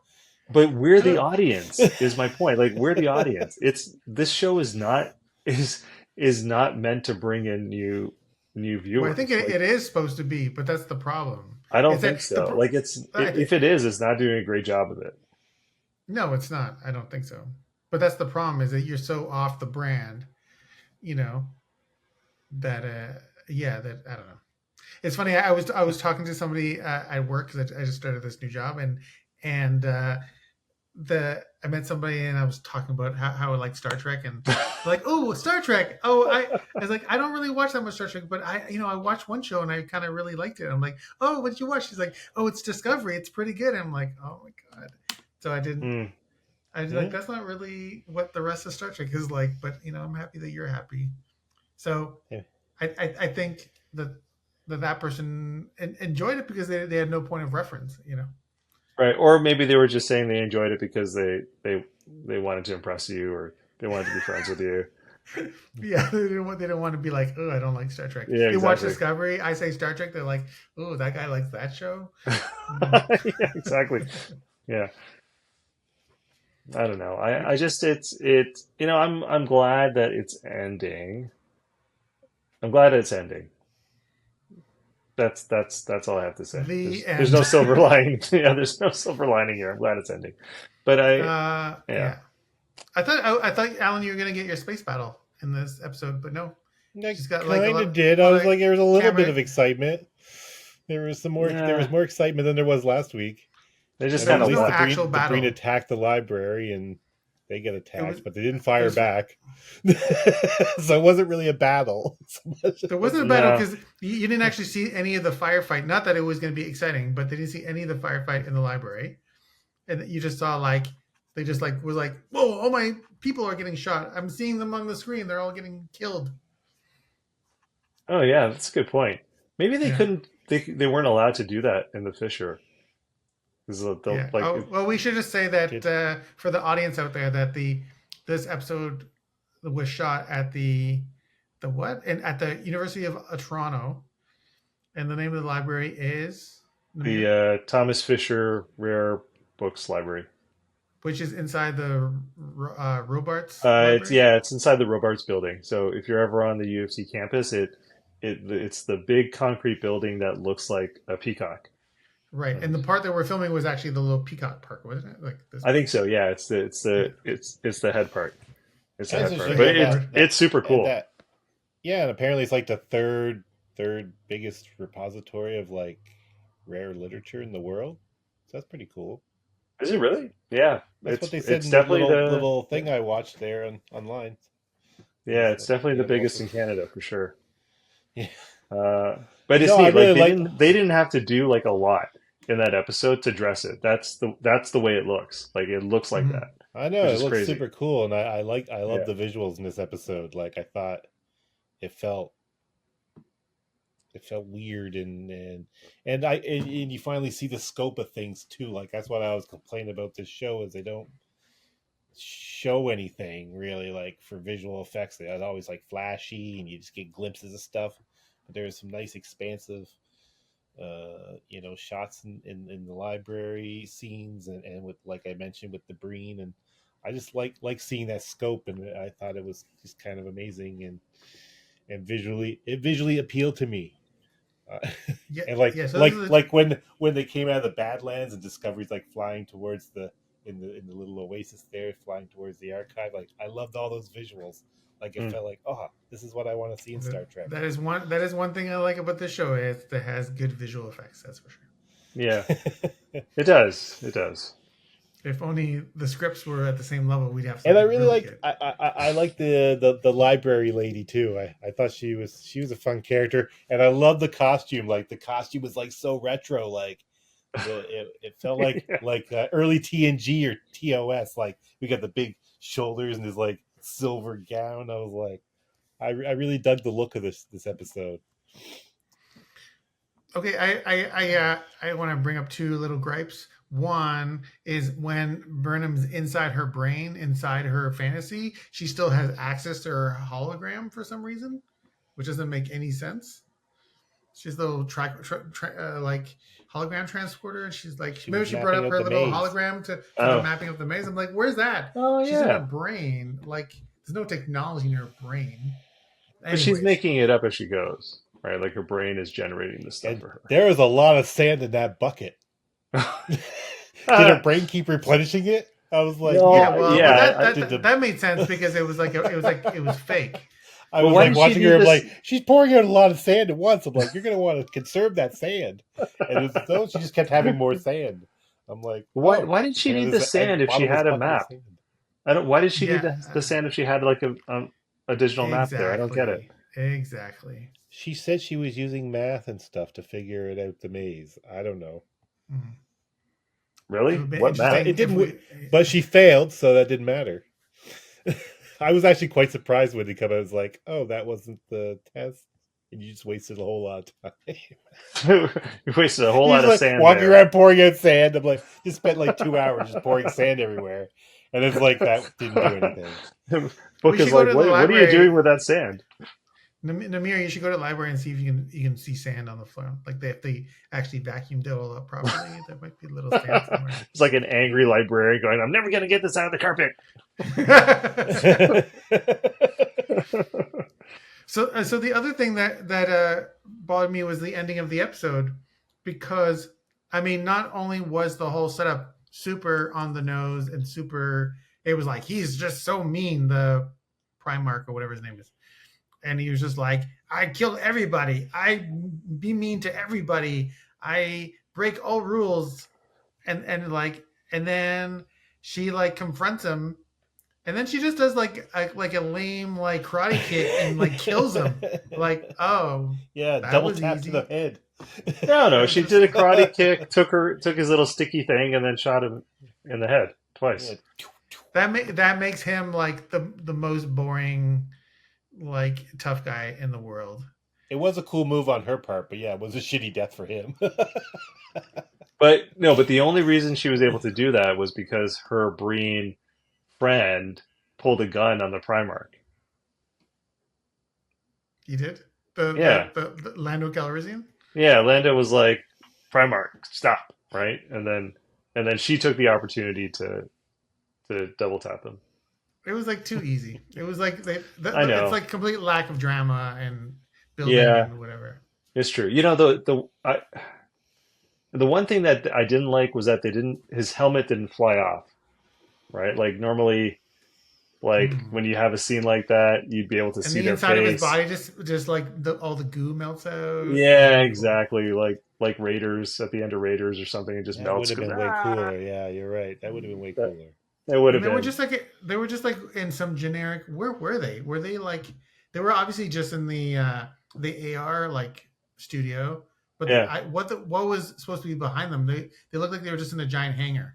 But we're I the don't. audience, is my point. Like we're the audience. This show is not meant to bring in new Well, I think viewers. Like it is supposed to be, but that's the problem. I don't It's a think the so. pro- Like I think if it is, it's not doing a great job of it. no, it's not. I don't think so. But that's the problem is that you're so off the brand, you know, that yeah, that I don't know. It's funny. I was talking to somebody at work because I just started this new job, and the I met somebody and I was talking about how I like Star Trek, and like, oh, Star Trek. Oh, I was like, I don't really watch that much Star Trek, but I watched one show and I kind of really liked it. I'm like, oh, what did you watch? She's like, oh, it's Discovery. It's pretty good. I'm like, oh my god. So I didn't. Mm. I was like, that's not really what the rest of Star Trek is like. But I'm happy that you're happy. So Yeah. I think that person enjoyed it because they had no point of reference. Right. Or maybe they were just saying they enjoyed it because they wanted to impress you or they wanted to be friends with you. Yeah, they didn't want to be like, oh, I don't like Star Trek. Yeah, They watch exactly. Discovery. I say Star Trek. They're like, oh, that guy likes that show. Yeah, exactly. Yeah. I don't know. I just I'm glad that it's ending. I'm glad it's ending. That's all I have to say. The There's end. no silver lining. Yeah, there's no silver lining here. I'm glad it's ending. But yeah. Yeah. I thought Alan, you were gonna get your space battle in this episode, but no, I she's got like a kind lot, of did. I was like, there was a little bit camera. of excitement. There was some more. There was Yeah. more excitement than there was last week. They just And There kind at was of least no left. actual the Breen battle. attacked the library, and they get It attacked, was. but they didn't It fire was. back. So it wasn't really a battle. So much There wasn't a as- battle No. because you didn't actually see any of the firefight. Not that it was going to be exciting, but they didn't see any of the firefight in the library, and you just saw like they just like was like, whoa, all my people are getting shot. I'm seeing them on the screen. They're all getting killed. Oh yeah, that's a good point. Maybe they Yeah. couldn't. They weren't allowed to do that in the Fisher. Yeah. Well, we should just say that for the audience out there that this episode was shot at the what? And at the University of Toronto, and the name of the library is the Thomas Fisher Rare Books Library. which is inside the Robarts library. It's inside the Robarts building. So if you're ever on the UFC campus, it's the big concrete building that looks like a peacock. Right, and the part that we're filming was actually the little peacock part, wasn't it? Like this. I think so. Yeah, it's the head part. It's the That's head part, interesting. but it's super cool. And apparently it's like the third biggest repository of like rare literature in the world. So that's pretty cool. Is it really? Yeah, that's what they said. It's in definitely the little thing I watched there online. Yeah, it's definitely the biggest in Canada for sure. Yeah. But it's neat. Like they didn't have to do like a lot in that episode to dress it. That's the way it looks. Like it looks like that. I know it looks crazy. super cool, and I love the visuals in this episode. Like I thought it felt weird and you finally see the scope of things too. Like that's what I was complaining about this show is they don't show anything really like for visual effects. It's always like flashy and you just get glimpses of stuff. But there's some nice expansive shots in the library scenes and with, like I mentioned, with the Breen, and I just like seeing that scope, and I thought it was just kind of amazing and visually appealed to me. And like when they came out of the Badlands and Discovery's like flying towards in the little oasis there, flying towards the archive, like I loved all those visuals. Like it felt like, this is what I want to see in Star Trek. That is one thing I like about the show is that it has good visual effects. That's for sure. Yeah, it does. It does. If only the scripts were at the same level, we'd have. And I really like. I like the library lady too. I thought she was a fun character, and I love the costume. Like the costume was like so retro. Like it felt like like early TNG or TOS. Like we got the big shoulders and this like silver gown. I was like, I really dug the look of this episode. Okay, I want to bring up two little gripes. One is when Burnham's inside her brain, inside her fantasy, she still has access to her hologram for some reason, which doesn't make any sense. She's a little like hologram transporter, and she's like, maybe she brought up her little hologram to the mapping of the maze. I'm like, where's that? Oh, she's in her brain. Like, there's no technology in her brain. But she's making it up as she goes, right? Like her brain is generating the stuff for her. There was a lot of sand in that bucket. Did her brain keep replenishing it? I was like, that made sense because it was fake. I was like watching her, like she's pouring out a lot of sand at once. I'm like, you're gonna want to conserve that sand, and though she just kept having more sand. I'm like, why did she need the sand if she had a map? Why did she need the sand if she had like a digital map there? I don't get it. Exactly. She said she was using math and stuff to figure it out the maze. I don't know. Mm-hmm. Really? What math? It didn't. But she failed, so that didn't matter. I was actually quite surprised when they come out. I was like, "Oh, that wasn't the test," and you just wasted a whole lot of time. You wasted a whole lot of sand. Walking around pouring out sand. I'm like, just spent like 2 hours just pouring sand everywhere, and it's like that didn't do anything. Book is like, what are you doing with that sand? Namir, you should go to the library and see if you can see sand on the floor. Like if they actually vacuumed it all up properly, there might be a little sand somewhere. It's like an angry librarian going, "I'm never going to get this out of the carpet." So the other thing that bothered me was the ending of the episode, because I mean, not only was the whole setup super on the nose and super, it was like he's just so mean, the Primarch or whatever his name is. And he was just like, I kill everybody. I be mean to everybody. I break all rules. And then she like confronts him. And then she just does like a lame like karate kick and like kills him. Like, oh. Yeah, double tap to the head. No, she did a karate kick, took his little sticky thing and then shot him in the head twice. Yeah. That makes him like the most boring like tough guy in the world. It was a cool move on her part, but yeah, it was a shitty death for him. But no, but the only reason she was able to do that was because her Breen friend pulled a gun on the Primarch. You did the Yeah, the Lando Calrissian. yeah. Lando was like, "Primarch, stop!" Right, and then she took the opportunity to double tap him. It was like too easy. It was like I it's know. like complete lack of drama and building Yeah, and whatever. it's true. You know, the one thing that I didn't like was that his helmet didn't fly off. Right, like normally, like Hmm. when you have a scene like that, you'd be able to And see the their inside of his face. body just like all the goo melts out. It was Yeah, really cool. exactly. Like Raiders at the end of Raiders or something, it just That would melts have because been way cooler. Yeah, you're right. That would have been way that cooler. it would And have been. they were just like in some generic. Where were they? Were they like they were obviously just in the AR like studio, but Yeah, what was supposed to be behind them? They looked like they were just in a giant hangar.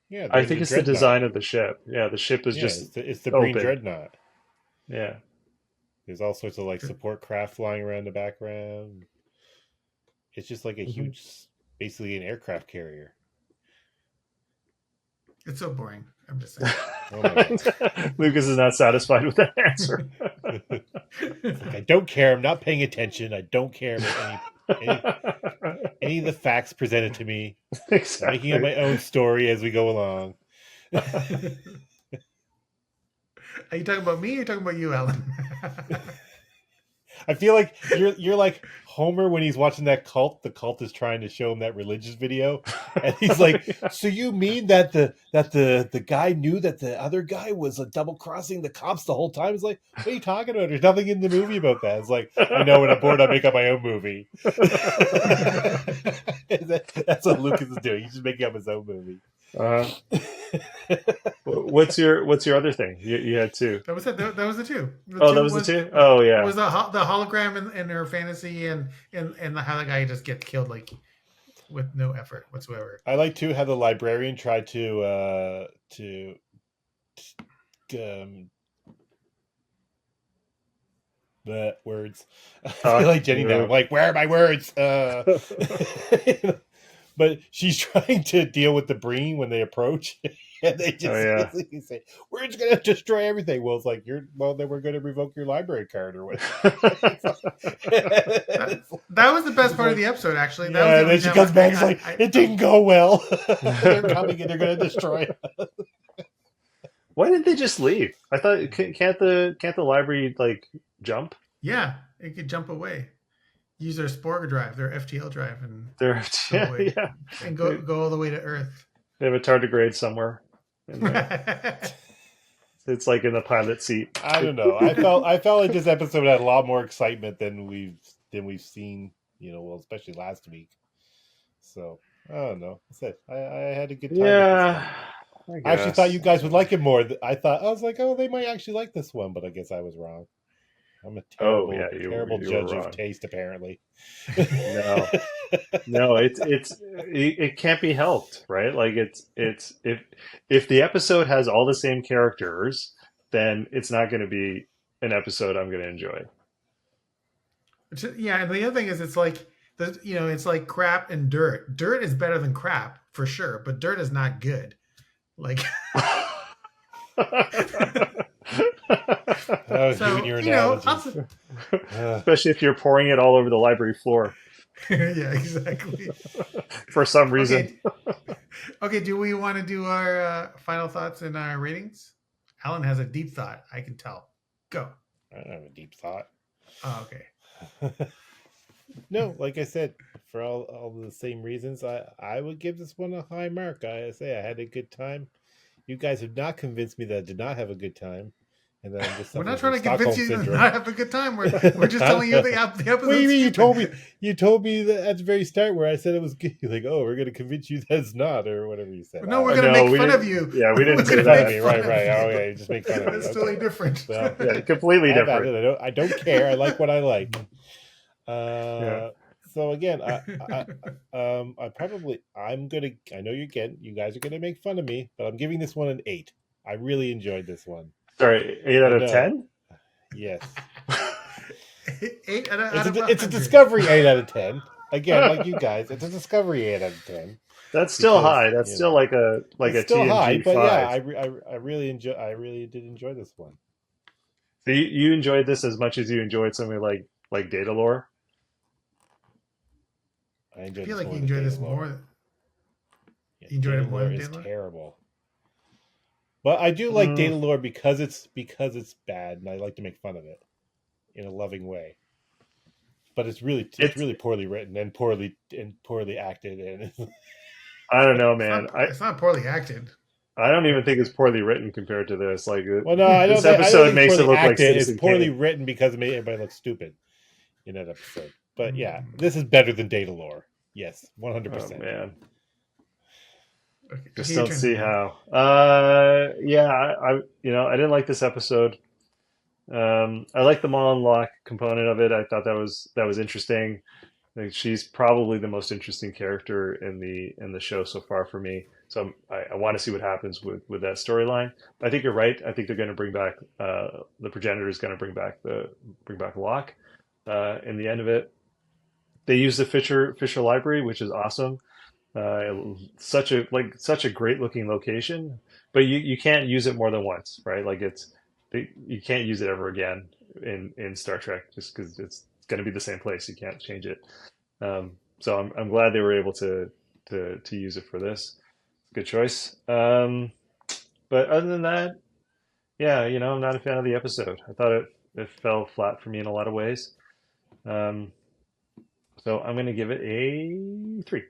Yeah, I they're in think the it's the dreadnought. design of the ship. Yeah, the ship is Yeah, just it's the Breen open. dreadnought. Yeah, There's all sorts of like Good. support craft flying around the background. It's just like a hmm huge, basically an aircraft carrier. It's so boring. I'm just saying. Oh my god! Lucas is not satisfied with that answer. It's like I don't care. I'm not paying attention. I don't care about any of the facts presented to me. I'm making up Exactly. my own story as we go along. Are you talking about me or are you talking about you, Alan? I feel like you're like Homer when he's watching that cult. The cult is trying to show him that religious video, and he's like, "So you mean that the guy knew that the other guy was double crossing the cops the whole time?" He's like, "What are you talking about? There's nothing in the movie about that." It's like, I know when I'm bored, I make up my own movie. That's what Lucas is doing. He's just making up his own movie. uh, what's your other thing? You had two. That was it. That was the two. The Oh, that two was the two. Oh yeah. was the hologram in her fantasy and how the guy just gets killed like with no effort whatsoever. I like too how the librarian tried to um, the words. I feel like Jenny now. I'm like, where are my words? But she's trying to deal with the Breen when they approach, and they Oh just yeah. basically say, "We're just gonna destroy everything." Well, it's like then we're gonna revoke your library card or whatever. That was the best It's part of like, the episode, actually. That was yeah, the and then only she time comes back. It's like it didn't go well. They're coming and they're gonna destroy us. Why didn't they just leave? I thought can't the library like jump? yeah, it could jump away, use their Sporg drive, their FTL drive, and They're go yeah, away yeah. and They, go all the way to Earth. they have a tardigrade somewhere in there. It's like in the pilot seat. I don't know. I felt like this episode had a lot more excitement than we've seen. Well, especially last week. So I don't know. I had a good time with this one. Yeah, I I actually thought guess. you guys would like it more. I was like, oh, they might actually like this one, but I guess I was wrong. I'm a Oh terrible, yeah, terrible you were judge of wrong. taste, apparently. No, no, it can't be helped, right? Like it's if the episode has all the same characters, then it's not going to be an episode I'm going to enjoy. Yeah, and the other thing is, it's like it's like crap and dirt. Dirt is better than crap for sure, but dirt is not good. Like, Oh, so giving your I'll analogies. Especially if you're pouring it all over the library floor yeah, exactly. for some reason. Okay. Do we want to do our final thoughts and our ratings? Alan has a deep thought. I can tell. Go. I don't have a deep thought. Oh, okay. No, like I said, for all the same reasons, I would give this one a high mark. I say I had a good time. You guys have not convinced me that I did not have a good time, and that I'm just We're not suffering trying from to convince Stockholm you to syndrome. not have a good time. We're just telling you the episode. What do you mean? You told me that at the very start where I said it was good. You're like, oh, we're going to convince you that it's not, or whatever you said. No, we're No, going to we make fun didn't- of you. yeah, we didn't We're say gonna that. make fun of Right. you. Oh, okay, just make fun of me. It's Okay. totally different. Well, Yeah, completely have at different. it. I don't care. I like what I like. Yeah. So again, I know you guys are gonna make fun of me, but I'm giving this one an 8. I really enjoyed this one. Sorry, 8 out of No. 10? Yes, 8 out of it's a Discovery 8 out of 10. again, like you guys, it's a Discovery 8 out of 10. That's still Because, high. That's you still know, like a It's a still TNG high, but yeah, 5. I really did enjoy this one. So you enjoyed this as much as you enjoyed something like Data Lore? I I enjoyed feel this like more you than enjoyed Data this Lore. more. Yeah, You enjoyed Data it more Lore than is Data Lore? terrible. But I do like Mm, Data Lore because it's bad, and I like to make fun of it in a loving way. But it's it's really poorly written and poorly acted, and I don't know, It's man. not. It's not poorly acted. I don't even think it's poorly written compared to this. Like well, no, I this don't episode think it's makes it poorly look like acted. It's Citizen poorly Kane. written because it made everybody look stupid in that episode. But yeah, Mm. this is better than Data Lore. Yes, Oh 100%. man, Okay, just your don't turn, see man. how. Yeah, I didn't like this episode. I like the monologue component of it. I thought that was interesting. Like she's probably the most interesting character in the show so far for me. So I want to see what happens with that storyline. I think you're right. I think they're going to bring back the progenitor is going to bring back Locke in the end of it. They use the Fisher Library, which is awesome. Such a great looking location, but you can't use it more than once, right? Like you can't use it ever again in Star Trek just because it's going to be the same place. You can't change it. So I'm glad they were able to use it for this. Good choice. But other than that, yeah, I'm not a fan of the episode. I thought it fell flat for me in a lot of ways. Um, so I'm going to give it a 3.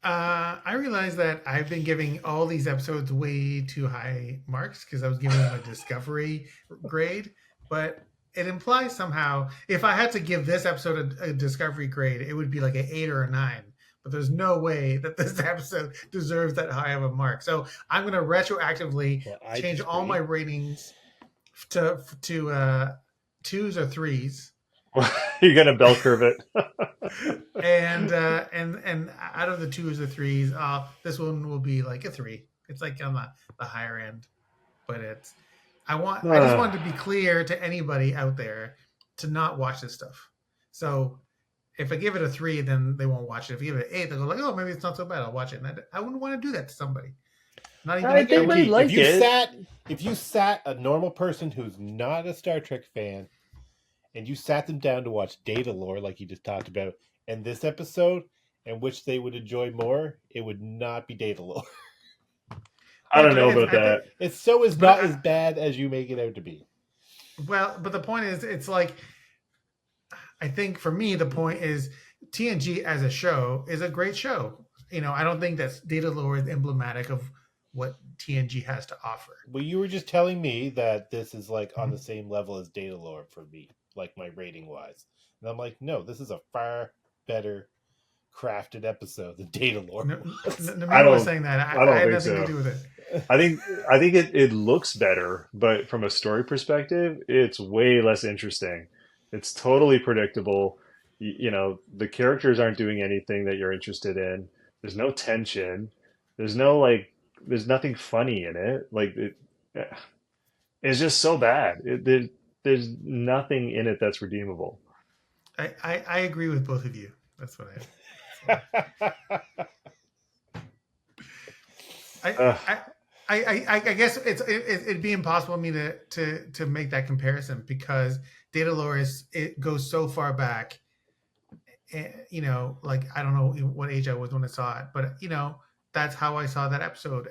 I realized that I've been giving all these episodes way too high marks because I was giving them a discovery grade, but it implies somehow if I had to give this episode a discovery grade, it would be like an 8 or a 9. But there's no way that this episode deserves that high of a mark. So I'm going to retroactively Well, I change all my disagree. ratings to twos or threes. You're going to bell curve it. And out of the twos or threes, this one will be like a 3. It's like on the higher end, but I just wanted to be clear to anybody out there to not watch this stuff. So if I give it a 3, then they won't watch it. If I give it an 8, they'll go like, oh, maybe it's not so bad. I'll watch it. And I wouldn't want to do that to somebody. Not even I like think they MG. like it. If you sat a normal person who's not a Star Trek fan, and you sat them down to watch Data Lore, like you just talked about, and this episode, and which they would enjoy more, it would not be Data Lore. I don't know about I think, that. It so is not as bad as you make it out to be. well, but the point is, it's like, I think for me, the point is TNG as a show is a great show. I don't think that Data Lore is emblematic of what TNG has to offer. Well, you were just telling me that this is like on the same level as Data Lore for me, like my rating wise. And I'm like, no, this is a far better crafted episode than Data Lore. Namir was saying that. I don't I had think nothing so. to do with it. I think it looks better, but from a story perspective, it's way less interesting. It's totally predictable. The characters aren't doing anything that you're interested in. There's no tension. There's nothing funny in it. It's just so bad. There's nothing in it that's redeemable. I agree with both of you. That's what I guess it'd be impossible for me to make that comparison because Data Lore it goes so far back. Like I don't know what age I was when I saw it, but that's how I saw that episode.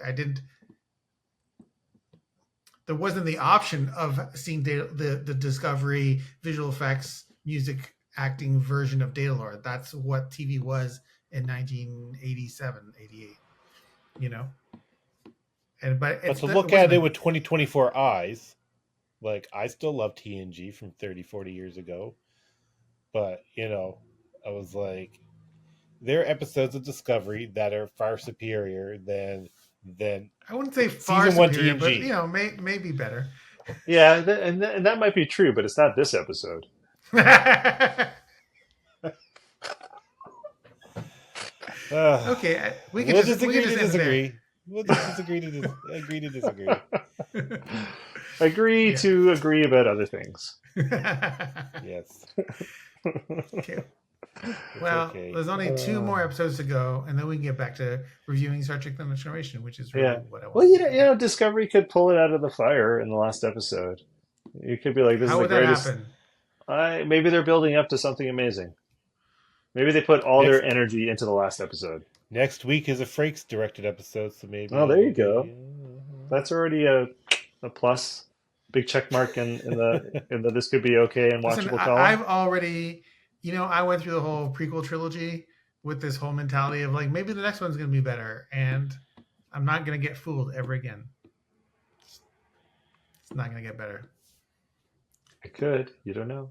There wasn't the option of seeing the Discovery visual effects, music, acting version of Data Lore. That's what TV was in 1987, 88. But to look at it with 2024 eyes, like I still love TNG from 30, 40 years ago. But, I was like, there are episodes of Discovery that are far superior than I wouldn't say far season 1 superior, TNG. but maybe better. Yeah, and that might be true, but it's not this episode. Okay, we'll just agree to disagree. We'll just disagree to agree to disagree. Agree to agree about other things. Yes. Okay. It's Well, okay. there's only two more episodes to go, and then we can get back to reviewing Star Trek: The Next Generation, which is really Yeah. what I Well, want to do. Discovery could pull it out of the fire in the last episode. You could be like, "This is How the would that greatest." happen? Maybe they're building up to something amazing. Maybe they put all their Next energy into the last episode. next week is a Frakes directed episode, so maybe Oh, there you it'll go. be, That's already a plus, big check mark in the this could be okay and Listen, watchable column. I've already, I went through the whole prequel trilogy with this whole mentality of like maybe the next one's going to be better, and I'm not going to get fooled ever again. It's not going to get better. It could. You don't know.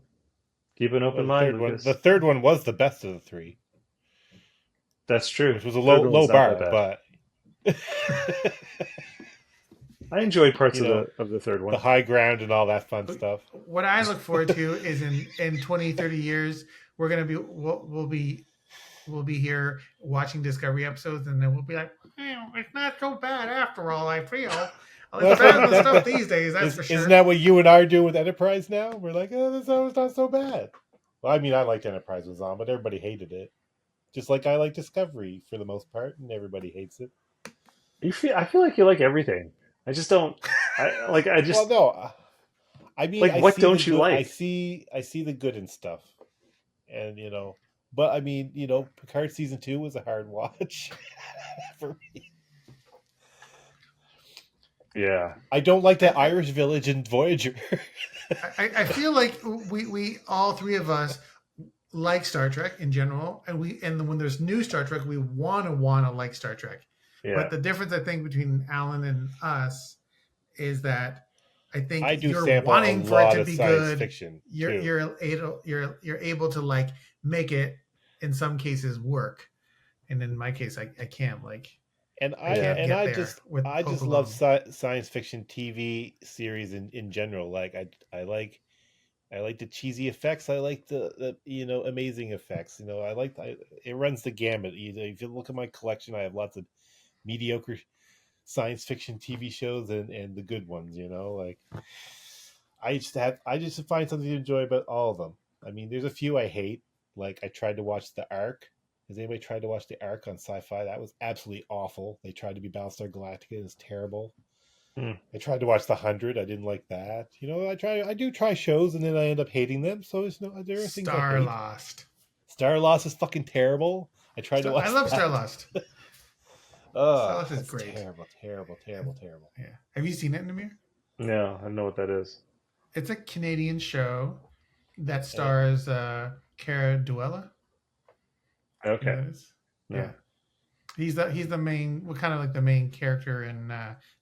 Keep an open well, mind, Lucas. the third one was the best of the three, That's true. which was a Third one low was not bar, that bad. but I enjoyed parts You know, of the third one. the high ground and all that fun stuff. What I look forward to is in 20, 30 years, we're going to be, we'll be here watching Discovery episodes, and then we'll be like, it's not so bad after all, I feel. It's better than the stuff these days, that's for sure. Isn't that what you and I are doing with Enterprise now? We're like, oh, this is not so bad. Well, I mean, I liked Enterprise was on, but everybody hated it. Just like I like Discovery for the most part, and everybody hates it. I feel like you like everything. I just don't. I just. Well, no. I mean, Like, I what see don't the you good- like? I see the good in stuff, and but I mean, Picard season 2 was a hard watch for me. Yeah. I don't like that Irish village in Voyager. I feel like we all three of us like Star Trek in general, and when there's new Star Trek, we wanna like Star Trek. Yeah. But the difference I think between Alan and us is that I think I do you're sample wanting a for it lot to of be science good. fiction. You're too. you're able to like make it in some cases work, and in my case, I can't like. And I can't get there with I Hope just alone. love science fiction TV series in general. Like I like the cheesy effects. I like the amazing effects. It runs the gamut. If you look at my collection, I have lots of mediocre science fiction TV shows and the good ones. Like I just find something to enjoy about all of them. I mean, there's a few I hate. Like I tried to watch The Ark. Has anybody tried to watch The Ark on Sci-Fi? That was absolutely awful. They tried to be Battlestar Galactica. It was terrible. I tried to watch The 100. I didn't like that. I do try shows and then I end up hating them. So there are things I hate. Starlost. Starlost is fucking terrible. I tried to watch. I love that. Starlost. Oh, Starlost is that's great. Terrible. Yeah. Have you seen it, Namir? No, I don't know what that is. It's a Canadian show that stars Cara Duella. Okay. You know who that is? No. Yeah. He's the main, kind of like the main character in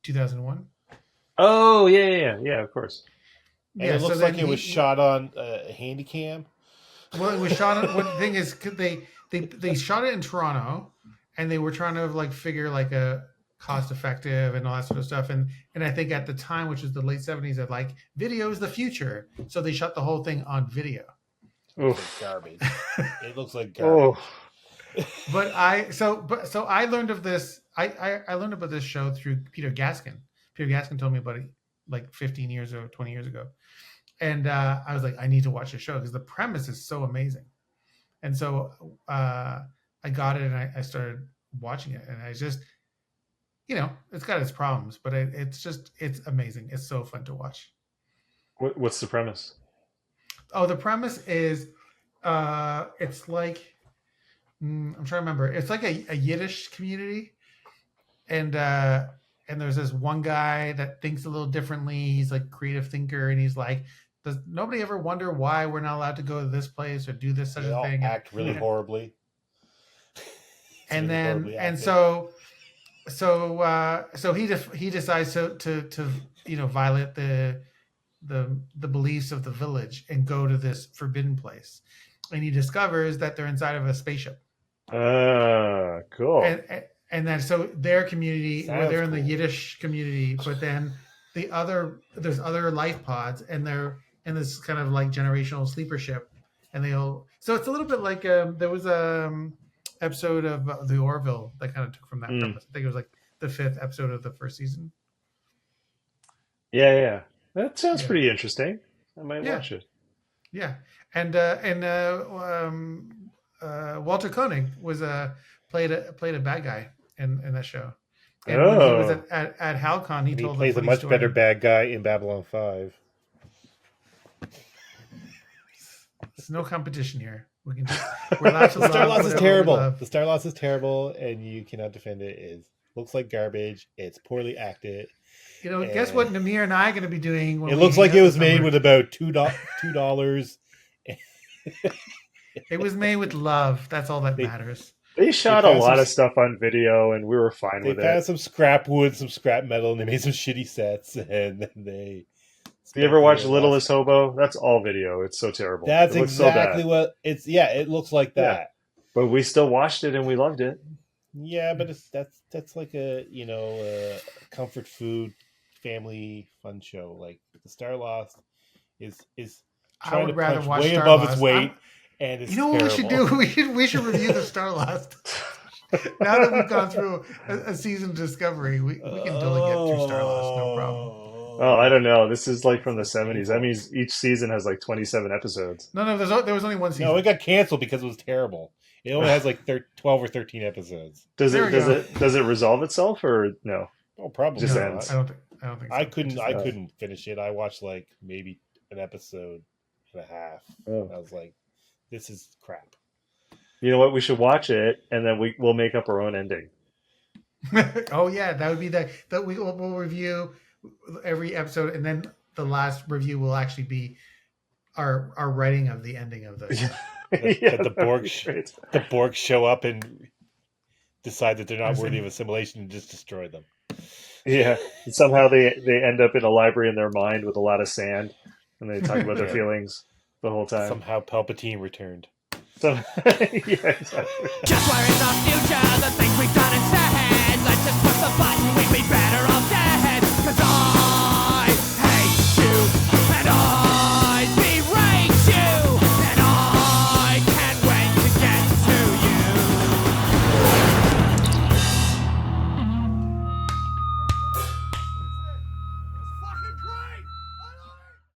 2001. Oh yeah, of course. And it looks like it was shot on a handy cam. Well, it was shot. What the thing is, they shot it in Toronto, and they were trying to like figure like a cost effective and all that sort of stuff. And I think at the time, which was the late 70s, that like video is the future, so they shot the whole thing on video. Oof. Garbage. It looks like garbage. But I learned of this. I learned about this show through Peter Gaskin. Peter Gaskin told me about it like 15 years or 20 years ago, and I was like, I need to watch the show because the premise is so amazing. And so I got it and I started watching it, and I just, it's got its problems, but it's amazing. It's so fun to watch. What's the premise? Oh, the premise is, it's like, I'm trying to remember. It's like a Yiddish community, and there's this one guy that thinks a little differently. He's like a creative thinker, and he's like, does nobody ever wonder why we're not allowed to go to this place or do this such They a all thing? act really horribly. And really then horribly and acted. so he decides to violate the beliefs of the village and go to this forbidden place, and he discovers that they're inside of a spaceship. Cool. And then so their community, where Sounds they're in the cool. Yiddish community, but then there's other life pods, and they're in this kind of like generational sleeper ship, and so it's a little bit like there was a episode of The Orville that kind of took from that premise. I think it was like the 5th episode of the first season. Yeah. That sounds pretty interesting. I might watch it. Yeah, and Walter Koenig was played a bad guy in that show. And when he was at HalCon, he And he told plays a funny much story. better bad guy in Babylon 5. There's no competition here. We're allowed to The Star love Loss is whatever we terrible. love. The Star Loss is terrible, and you cannot defend it. It looks like garbage. It's poorly acted. You know, guess what Namir and I are going to be doing? When It we looks hang like out it was this made summer? with about $2. It was made with love. That's all that matters. They shot They a found lot some- of stuff on video, and we were fine They with found it. some scrap wood, some scrap metal, and they made some shitty sets. And then they. Do you ever watch Littlest Hobo? That's all video. It's so terrible. That's It looks exactly so bad. what it's. Yeah, it looks like that. But we still watched it and we loved it. Yeah, but that's like a comfort food family fun show. Like the Star Lost is I trying would to rather punch watch way Star above Lost. its weight, and it's You know what we should terrible. do? We should review the Star Lost. Now that we've gone through a season of Discovery, we can totally get through Star Lost, no problem. Oh, I don't know. This is like from the 70s. That means each season has like 27 episodes. No, there was only one season. No, it got canceled because it was terrible. It only has like 12 or 13 episodes. Does There we go. does it resolve itself or no? Oh, probably Just No, not. ends. I don't think so. I It couldn't. just I ends. couldn't finish it. I watched like maybe an episode and a half. Oh. I was like, "This is crap." You know what? We should watch it and then we'll make up our own ending. Oh yeah, that would be that we'll review every episode, and then the last review will actually be our writing of the ending of this. That the that would be Borg great. the Borg show up and decide that they're not Listen. worthy of assimilation and just destroy them. Yeah. And somehow they end up in a library in their mind with a lot of sand and they talk about their Yeah. feelings the whole time. Somehow Palpatine returned. So, yeah, exactly. Just where in the future, the things we've done and said. Let's just push the button, we'd be better